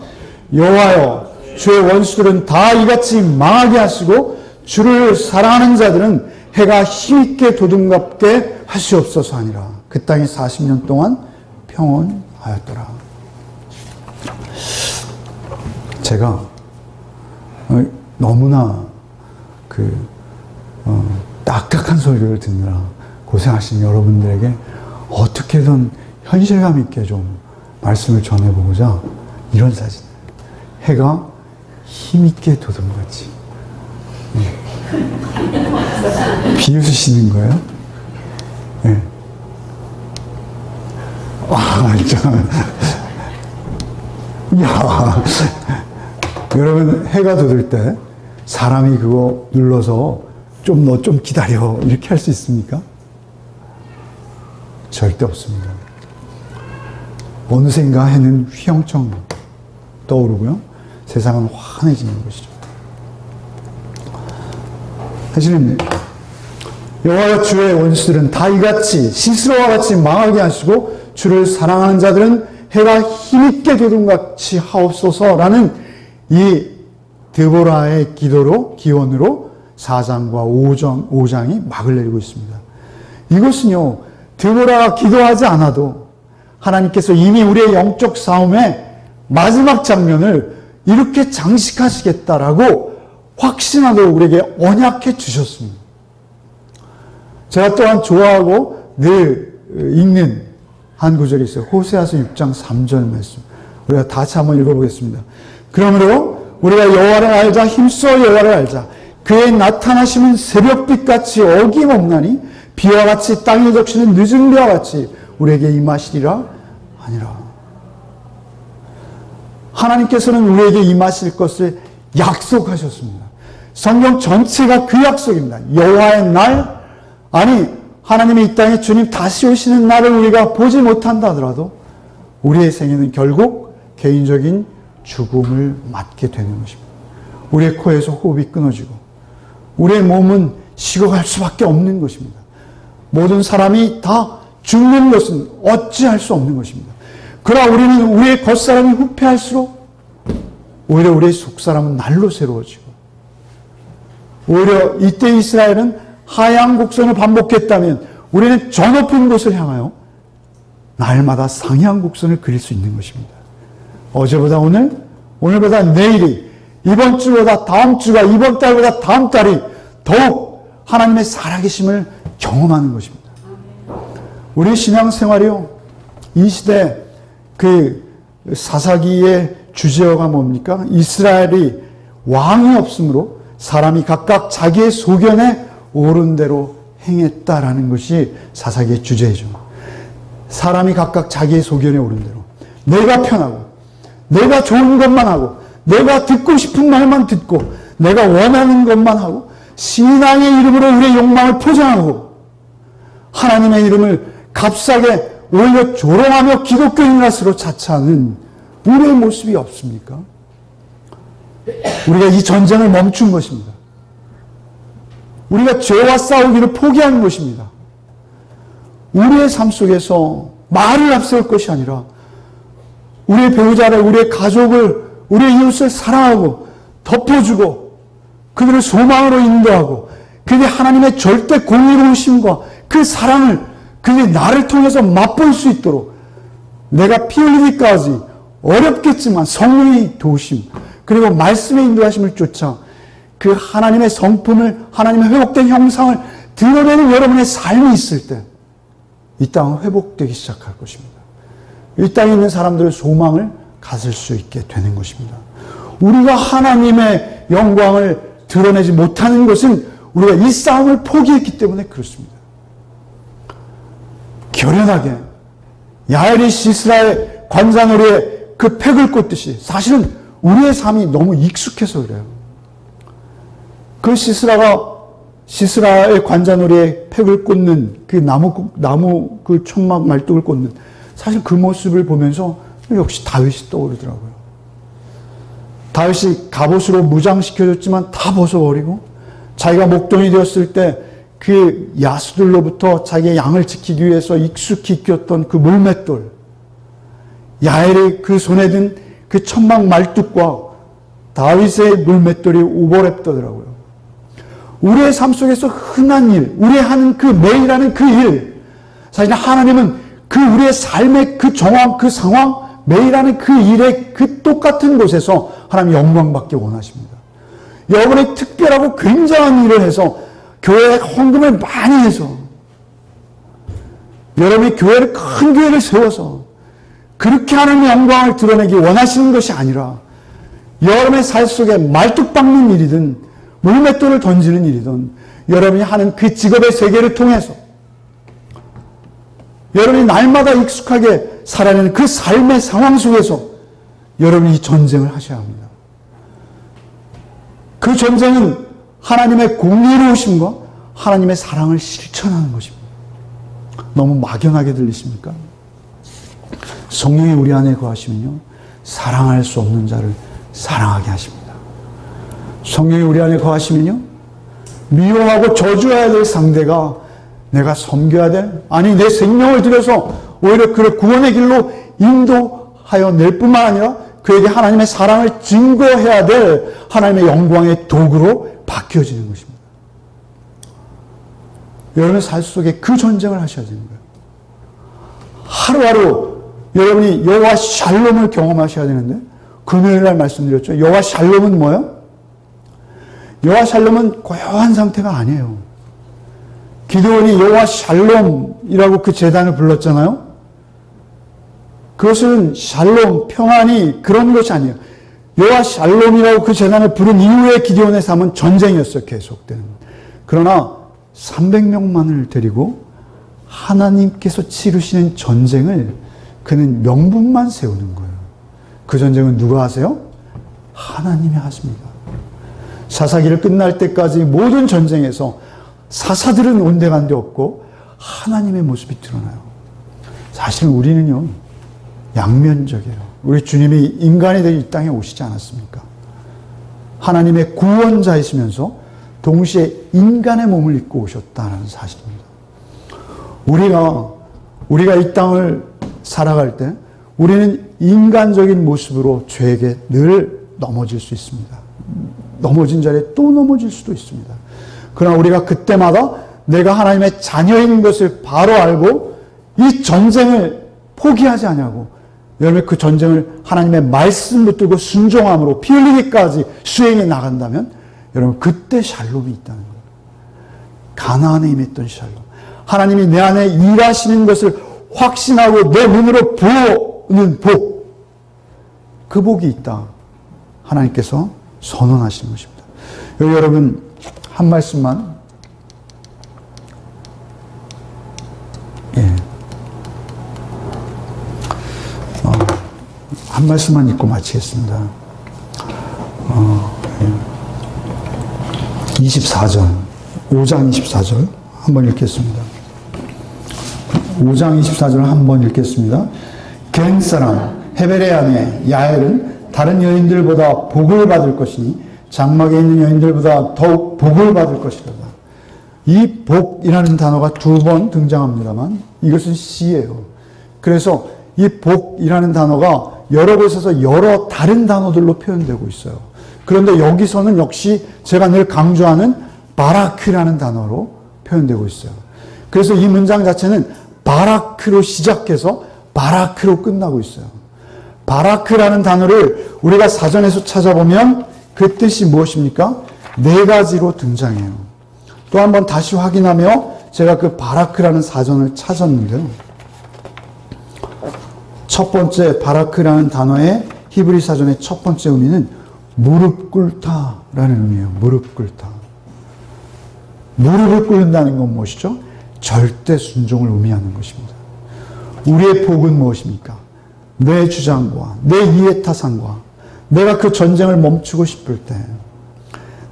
여호와여, 주의 원수들은 다 이같이 망하게 하시고 주를 사랑하는 자들은 해가 힘있게 도둑맞게 하시옵소서 하니라. 그 땅이 40년 동안 평온하였더라. 제가 너무나 딱딱한 설교를 듣느라 고생하신 여러분들에게 어떻게든 현실감 있게 좀 말씀을 전해보고자 이런 사진. 해가 힘있게 도둑같이. 비웃으시는 거예요? 네. 참. 야. 여러분, 해가 돋을 때 사람이 그거 눌러서 너 좀 기다려. 이렇게 할 수 있습니까? 절대 없습니다. 어느샌가 해는 휘영청 떠오르고요. 세상은 환해지는 것이죠. 사실은 여호와 주의 원수들은 다 이같이 시스라와 같이 망하게 하시고 주를 사랑하는 자들은 해가 힘있게 도둑같이 하옵소서라는 이 드보라의 기원으로 4장과 5장이 막을 내리고 있습니다. 이것은요, 드보라가 기도하지 않아도 하나님께서 이미 우리의 영적 싸움의 마지막 장면을 이렇게 장식하시겠다라고 확신하고 우리에게 언약해 주셨습니다. 제가 또한 좋아하고 늘 읽는 한 구절이 있어요. 호세아서 6장 3절 말씀. 우리가 다시 한번 읽어보겠습니다. 그러므로 우리가 여호와를 알자, 힘써 여호와를 알자. 그의 나타나심은 새벽빛같이 어김없나니 비와 같이 땅에 적시는 늦은 비와 같이 우리에게 임하시리라 아니라. 하나님께서는 우리에게 임하실 것을 약속하셨습니다. 성경 전체가 그 약속입니다. 여호와의 날, 아니 하나님이 이 땅에 주님 다시 오시는 날을 우리가 보지 못한다 하더라도 우리의 생애는 결국 개인적인 죽음을 맞게 되는 것입니다. 우리의 코에서 호흡이 끊어지고 우리의 몸은 식어갈 수밖에 없는 것입니다. 모든 사람이 다 죽는 것은 어찌할 수 없는 것입니다. 그러나 우리는 우리의 겉사람이 후패할수록 오히려 우리의 속사람은 날로 새로워지고, 오히려 이때 이스라엘은 하향 곡선을 반복했다면 우리는 저 높은 곳을 향하여 날마다 상향 곡선을 그릴 수 있는 것입니다. 어제보다 오늘, 오늘보다 내일이, 이번 주보다 다음 주가, 이번 달보다 다음 달이 더욱 하나님의 살아계심을 경험하는 것입니다. 우리 신앙생활이요, 이 시대 그 사사기의 주제어가 뭡니까? 이스라엘이 왕이 없으므로 사람이 각각 자기의 소견에 옳은 대로 행했다라는 것이 사사기의 주제이죠. 사람이 각각 자기의 소견에 옳은 대로, 내가 편하고, 내가 좋은 것만 하고, 내가 듣고 싶은 말만 듣고, 내가 원하는 것만 하고, 신앙의 이름으로 우리의 욕망을 포장하고, 하나님의 이름을 값싸게 오히려 조롱하며 기독교인이라 스스로 자처하는 우리의 모습이 없습니까? 우리가 이 전쟁을 멈춘 것입니다. 우리가 죄와 싸우기를 포기하는 것입니다. 우리의 삶 속에서 말을 앞세울 것이 아니라 우리의 배우자를, 우리의 가족을, 우리의 이웃을 사랑하고 덮어주고 그들을 소망으로 인도하고 그들이 하나님의 절대 공의로우심과 그 사랑을 그들이 나를 통해서 맛볼 수 있도록 내가 피 흘리기까지 어렵겠지만 성령의 도우심 그리고 말씀의 인도하심을 쫓아 그 하나님의 성품을, 하나님의 회복된 형상을 드러내는 여러분의 삶이 있을 때 이 땅은 회복되기 시작할 것입니다. 이 땅에 있는 사람들의 소망을 가질 수 있게 되는 것입니다. 우리가 하나님의 영광을 드러내지 못하는 것은 우리가 이 싸움을 포기했기 때문에 그렇습니다. 결연하게 야엘이 시스라의 관자놀이에 그 팩을 꽂듯이 사실은 우리의 삶이 너무 익숙해서 그래요. 그 시스라의 관자놀이에 팩을 꽂는 그 나무 그 천막 말뚝을 꽂는 사실 그 모습을 보면서 역시 다윗이 떠오르더라고요. 다윗이 갑옷으로 무장시켜줬지만 다 벗어버리고 자기가 목동이 되었을 때 그 야수들로부터 자기의 양을 지키기 위해서 익숙히 끼었던 그 물맷돌, 야엘이 그 손에 든 그 천막 말뚝과 다윗의 물맷돌이 오버랩더라고요. 우리의 삶 속에서 흔한 일, 우리 하는 그 매일 하는 그 일, 사실 하나님은 그 우리의 삶의 그 정황, 그 상황, 매일 하는 그 일의 그 똑같은 곳에서 하나님 영광받기 원하십니다. 여러분이 특별하고 굉장한 일을 해서 교회에 헌금을 많이 해서 여러분이 교회를 큰 교회를 세워서 그렇게 하나님의 영광을 드러내기 원하시는 것이 아니라 여러분의 삶 속에 말뚝 박는 일이든 물맷돌을 던지는 일이든 여러분이 하는 그 직업의 세계를 통해서 여러분이 날마다 익숙하게 살아내는 그 삶의 상황 속에서 여러분이 이 전쟁을 하셔야 합니다. 그 전쟁은 하나님의 공의로우심과 하나님의 사랑을 실천하는 것입니다. 너무 막연하게 들리십니까? 성령이 우리 안에 거하시면요, 사랑할 수 없는 자를 사랑하게 하십니다. 성령이 우리 안에 거하시면요, 미워하고 저주해야 될 상대가 내가 섬겨야 될, 아니 내 생명을 들여서 오히려 그를 구원의 길로 인도하여 낼 뿐만 아니라 그에게 하나님의 사랑을 증거해야 될 하나님의 영광의 도구로 바뀌어지는 것입니다. 여러분의 삶 속에 그 전쟁을 하셔야 되는 거예요. 하루하루 여러분이 여호와 샬롬을 경험하셔야 되는데 금요일 날 말씀드렸죠. 여호와 샬롬은 뭐예요? 여호와 샬롬은 고요한 상태가 아니에요. 기드온이 여호와 샬롬이라고 그 제단을 불렀잖아요. 그것은 샬롬, 평안이 그런 것이 아니에요. 여호와 샬롬이라고 그 제단을 부른 이후에 기드온의 삶은 전쟁이었어요. 계속되는. 그러나 300명만을 데리고 하나님께서 치르시는 전쟁을 그는 명분만 세우는 거예요. 그 전쟁은 누가 하세요? 하나님이 하십니다. 사사기를 끝날 때까지 모든 전쟁에서 사사들은 온데간데 없고 하나님의 모습이 드러나요. 사실은 우리는요, 양면적이에요. 우리 주님이 인간이 되어 이 땅에 오시지 않았습니까? 하나님의 구원자이시면서 동시에 인간의 몸을 입고 오셨다는 사실입니다. 우리가 이 땅을 살아갈 때 우리는 인간적인 모습으로 죄에게 늘 넘어질 수 있습니다. 넘어진 자리에 또 넘어질 수도 있습니다. 그러나 우리가 그때마다 내가 하나님의 자녀인 것을 바로 알고 이 전쟁을 포기하지 않냐고, 여러분 그 전쟁을 하나님의 말씀 붙들고 순종함으로 피 흘리기까지 수행해 나간다면 여러분 그때 샬롬이 있다는 거예요. 가나안에 임했던 샬롬. 하나님이 내 안에 일하시는 것을 확신하고 내 눈으로 보는 복, 그 복이 있다. 하나님께서 선언하시는 것입니다. 여러분 한 말씀만, 한 말씀만 읽고 마치겠습니다. 24절, 5장 24절 한번 읽겠습니다. 5장 24절을 한번 읽겠습니다. 겐 사람 헤벨의 아내 야엘은 다른 여인들보다 복을 받을 것이니 장막에 있는 여인들보다 더욱 복을 받을 것이다. 이 복이라는 단어가 2번 등장합니다만 이것은 시예요. 그래서 이 복이라는 단어가 여러 곳에서 여러 다른 단어들로 표현되고 있어요. 그런데 여기서는 역시 제가 늘 강조하는 바라크라는 단어로 표현되고 있어요. 그래서 이 문장 자체는 바라크로 시작해서 바라크로 끝나고 있어요. 바라크라는 단어를 우리가 사전에서 찾아보면 그 뜻이 무엇입니까? 4가지로 등장해요. 또 한번 다시 확인하며 제가 그 바라크라는 사전을 찾았는데요. 첫 번째 바라크라는 단어의 히브리 사전의 첫 번째 의미는 무릎 꿇다라는 의미예요. 무릎 꿇다. 무릎을 꿇는다는 건 무엇이죠? 절대 순종을 의미하는 것입니다. 우리의 복은 무엇입니까? 내 주장과 내 이해타산과 내가 그 전쟁을 멈추고 싶을 때,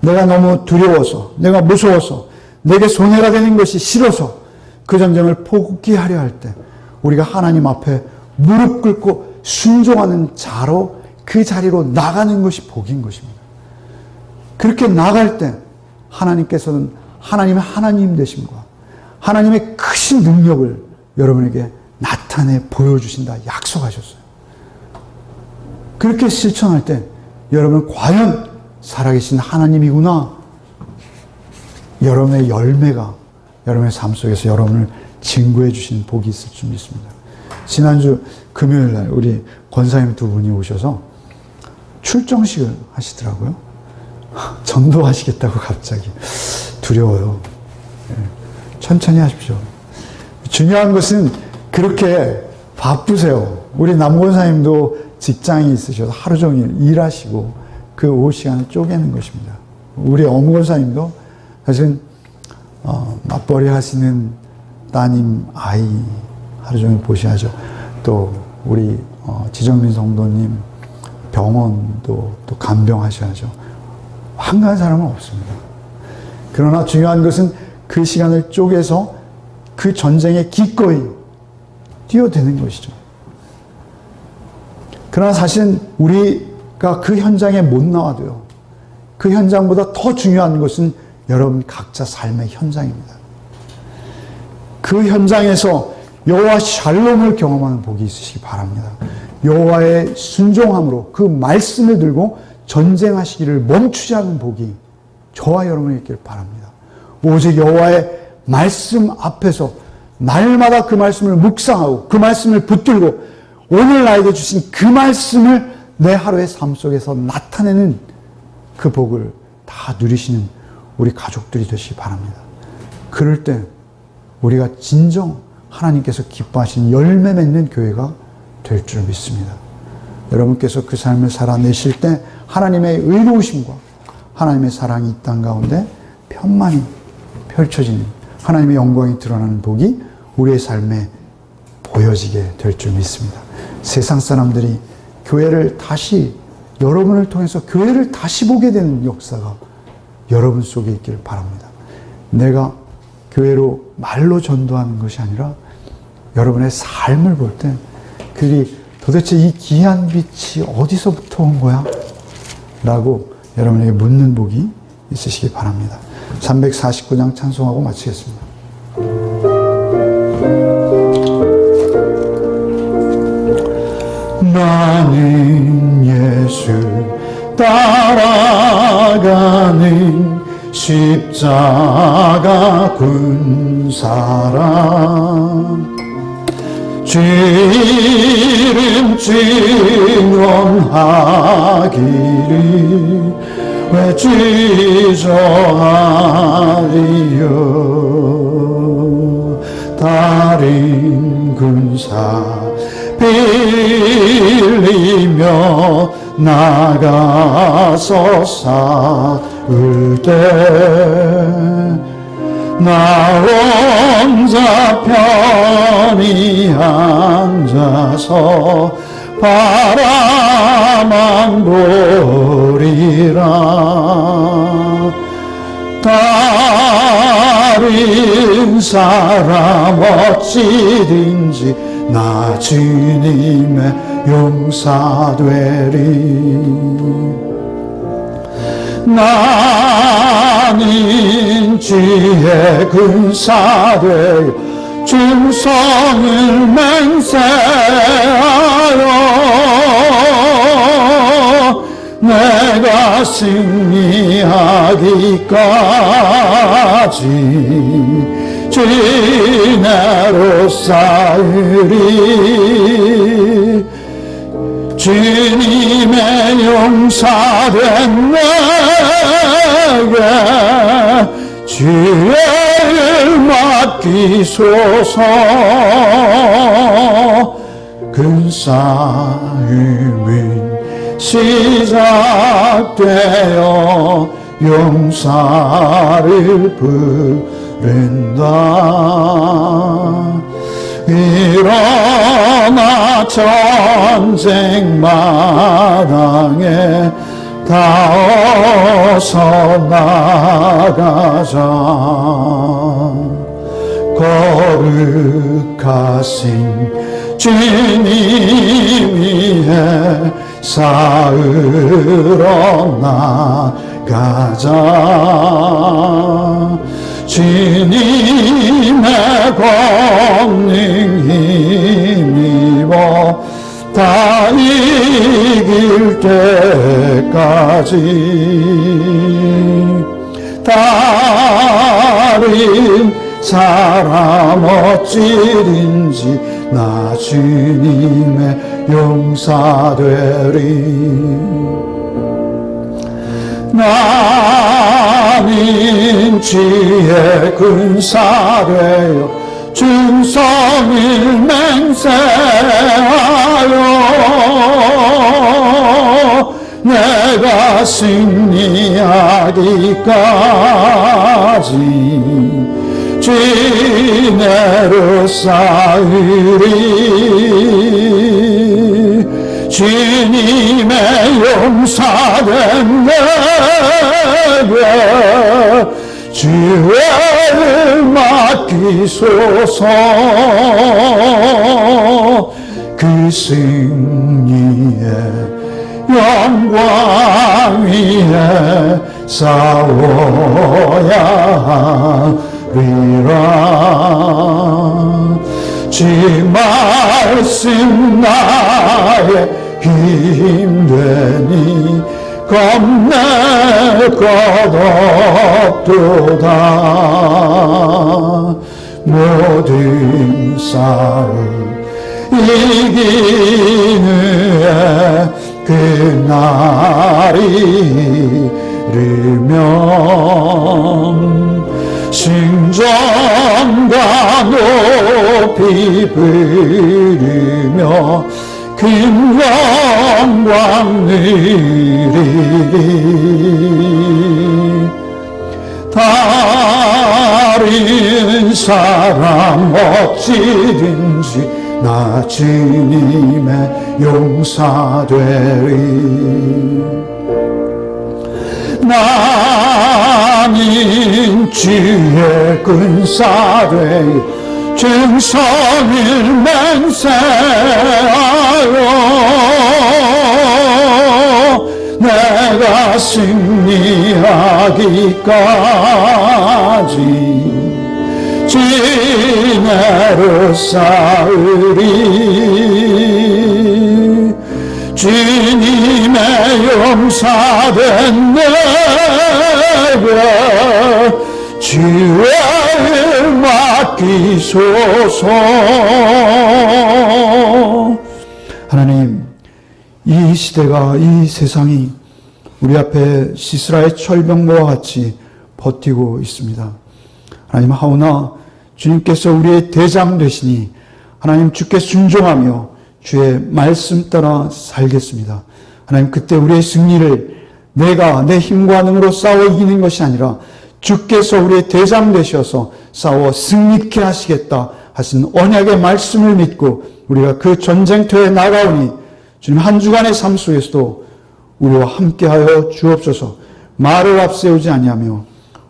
내가 너무 두려워서, 내가 무서워서, 내게 손해가 되는 것이 싫어서 그 전쟁을 포기하려 할 때 우리가 하나님 앞에 무릎 꿇고 순종하는 자로 그 자리로 나가는 것이 복인 것입니다. 그렇게 나갈 때 하나님께서는 하나님의 하나님 되심과 하나님의 크신 능력을 여러분에게 나타내 보여주신다 약속하셨어요. 그렇게 실천할 때 여러분은 과연 살아계신 하나님이구나, 여러분의 열매가 여러분의 삶 속에서 여러분을 증거해 주신 복이 있을 줄 믿습니다. 지난주 금요일 날 우리 권사님 2분이 오셔서 출정식을 하시더라고요. 전도하시겠다고 갑자기. 두려워요. 천천히 하십시오. 중요한 것은 그렇게 바쁘세요. 우리 남 권사님도 직장이 있으셔서 하루 종일 일하시고 그 오후 시간을 쪼개는 것입니다. 우리 엄 권사님도 사실은 맞벌이 하시는 따님 아이 하루 종일 보셔야죠. 또 우리 지정민 성도님 병원도 또 간병하셔야죠. 한가한 사람은 없습니다. 그러나 중요한 것은 그 시간을 쪼개서 그 전쟁에 기꺼이 뛰어드는 것이죠. 그러나 사실은 우리가 그 현장에 못 나와도요, 그 현장보다 더 중요한 것은 여러분 각자 삶의 현장입니다. 그 현장에서 여호와 샬롬을 경험하는 복이 있으시기 바랍니다. 여호와의 순종함으로 그 말씀을 들고 전쟁하시기를 멈추지 않는 복이 저와 여러분에게 있기를 바랍니다. 오직 여호와의 말씀 앞에서 날마다 그 말씀을 묵상하고 그 말씀을 붙들고 오늘 나에게 주신 그 말씀을 내 하루의 삶 속에서 나타내는 그 복을 다 누리시는 우리 가족들이 되시기 바랍니다. 그럴 때 우리가 진정 하나님께서 기뻐하신 열매 맺는 교회가 될 줄 믿습니다. 여러분께서 그 삶을 살아내실 때 하나님의 의로우심과 하나님의 사랑이 이 땅 가운데 편만히 펼쳐지는 하나님의 영광이 드러나는 복이 우리의 삶에 보여지게 될 줄 믿습니다. 세상 사람들이 교회를 다시, 여러분을 통해서 교회를 다시 보게 되는 역사가 여러분 속에 있기를 바랍니다. 내가 교회로 말로 전도하는 것이 아니라 여러분의 삶을 볼 때 그들이 도대체 이 귀한 빛이 어디서부터 온 거야? 라고 여러분에게 묻는 복이 있으시기 바랍니다. 349장 찬송하고 마치겠습니다. 나는 예수 따라가는 십자가 군사라. 주름 증언하기를 왜 주저하리요. 다른 군사 빌리며 나가서 싸울 때 나 혼자 편히 앉아서 바라만 보리라. 다른 사람 어찌든지 나 주님의 용사되리. 나는 주의 군사되어 충성을 맹세하여 내가 승리하기까지 주내로 싸우리. 주님의 용사된 내게 주를 맡기소서. 큰 싸움은 시작되어 용사를 부른다. 일어나 전쟁 마당에 다 어서 나가자. 거룩하신 주님 위에 싸우러 나가자. 주님의 권능 힘입어 다 이길 때까지. 다른 사람 어찌든지 나 주님의 용사되리. 나는 주의 군사되어 충성을 맹세하여 내가 승리하기까지 주내로 싸우리. 주님의 용사된 내게 주를 맡기소서. 그 승리의 영광 위에 싸워야 하리라. 주 말씀 나의 힘되니 겁낼 것 없도다. 모든 싸움 이기는 그날이 이르면 신전과 높이 부르며 큰 영광 누리리. 다른 사람 어찌든지 나 주님의 용사되리. 나는 주의 군사되어 충성을 맹세하여 내가 승리하기까지 주내로 싸우리. 주님의 범사된 내가 죄를 맡기소서. 하나님, 이 시대가, 이 세상이 우리 앞에 시스라의 철병거와 같이 버티고 있습니다. 하나님, 하오나 주님께서 우리의 대장 되시니 하나님, 주께 순종하며 주의 말씀 따라 살겠습니다. 하나님, 그때 우리의 승리를 내가 내 힘과 능으로 싸워 이기는 것이 아니라 주께서 우리의 대장 되셔서 싸워 승리케 하시겠다 하신 언약의 말씀을 믿고 우리가 그 전쟁터에 나가오니 주님, 한 주간의 삶 속에서도 우리와 함께하여 주옵소서. 말을 앞세우지 아니하며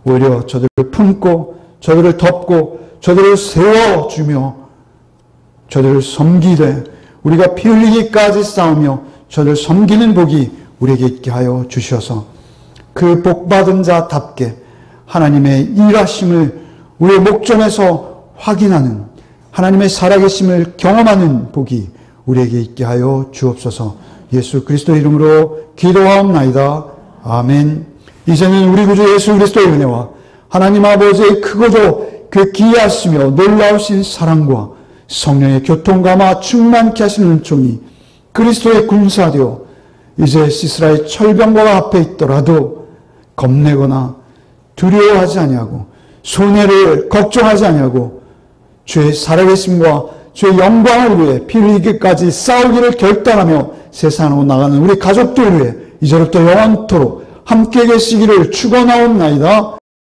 오히려 저들을 품고 저들을 덮고 저들을 세워주며 저들을 섬기되 우리가 피 흘리기까지 싸우며 저들을 섬기는 복이 우리에게 있게 하여 주셔서 그 복받은 자답게 하나님의 일하심을 우리의 목전에서 확인하는, 하나님의 살아계심을 경험하는 복이 우리에게 있게 하여 주옵소서. 예수 그리스도의 이름으로 기도하옵나이다. 아멘. 이제는 우리 구주 예수 그리스도의 은혜와 하나님 아버지의 크고도 그 기이하시며 놀라우신 사랑과 성령의 교통감화 충만케 하시는 은총이 그리스도의 군사되어 이제 시스라의 철병거가 앞에 있더라도 겁내거나 두려워하지 아니하고 손해를 걱정하지 아니하고 주의 살아계심과 주의 영광을 위해 피 흘리기까지 싸우기를 결단하며 세상으로 나가는 우리 가족들 위해 이제부터 영원토록 함께 계시기를 축원하옵나이다.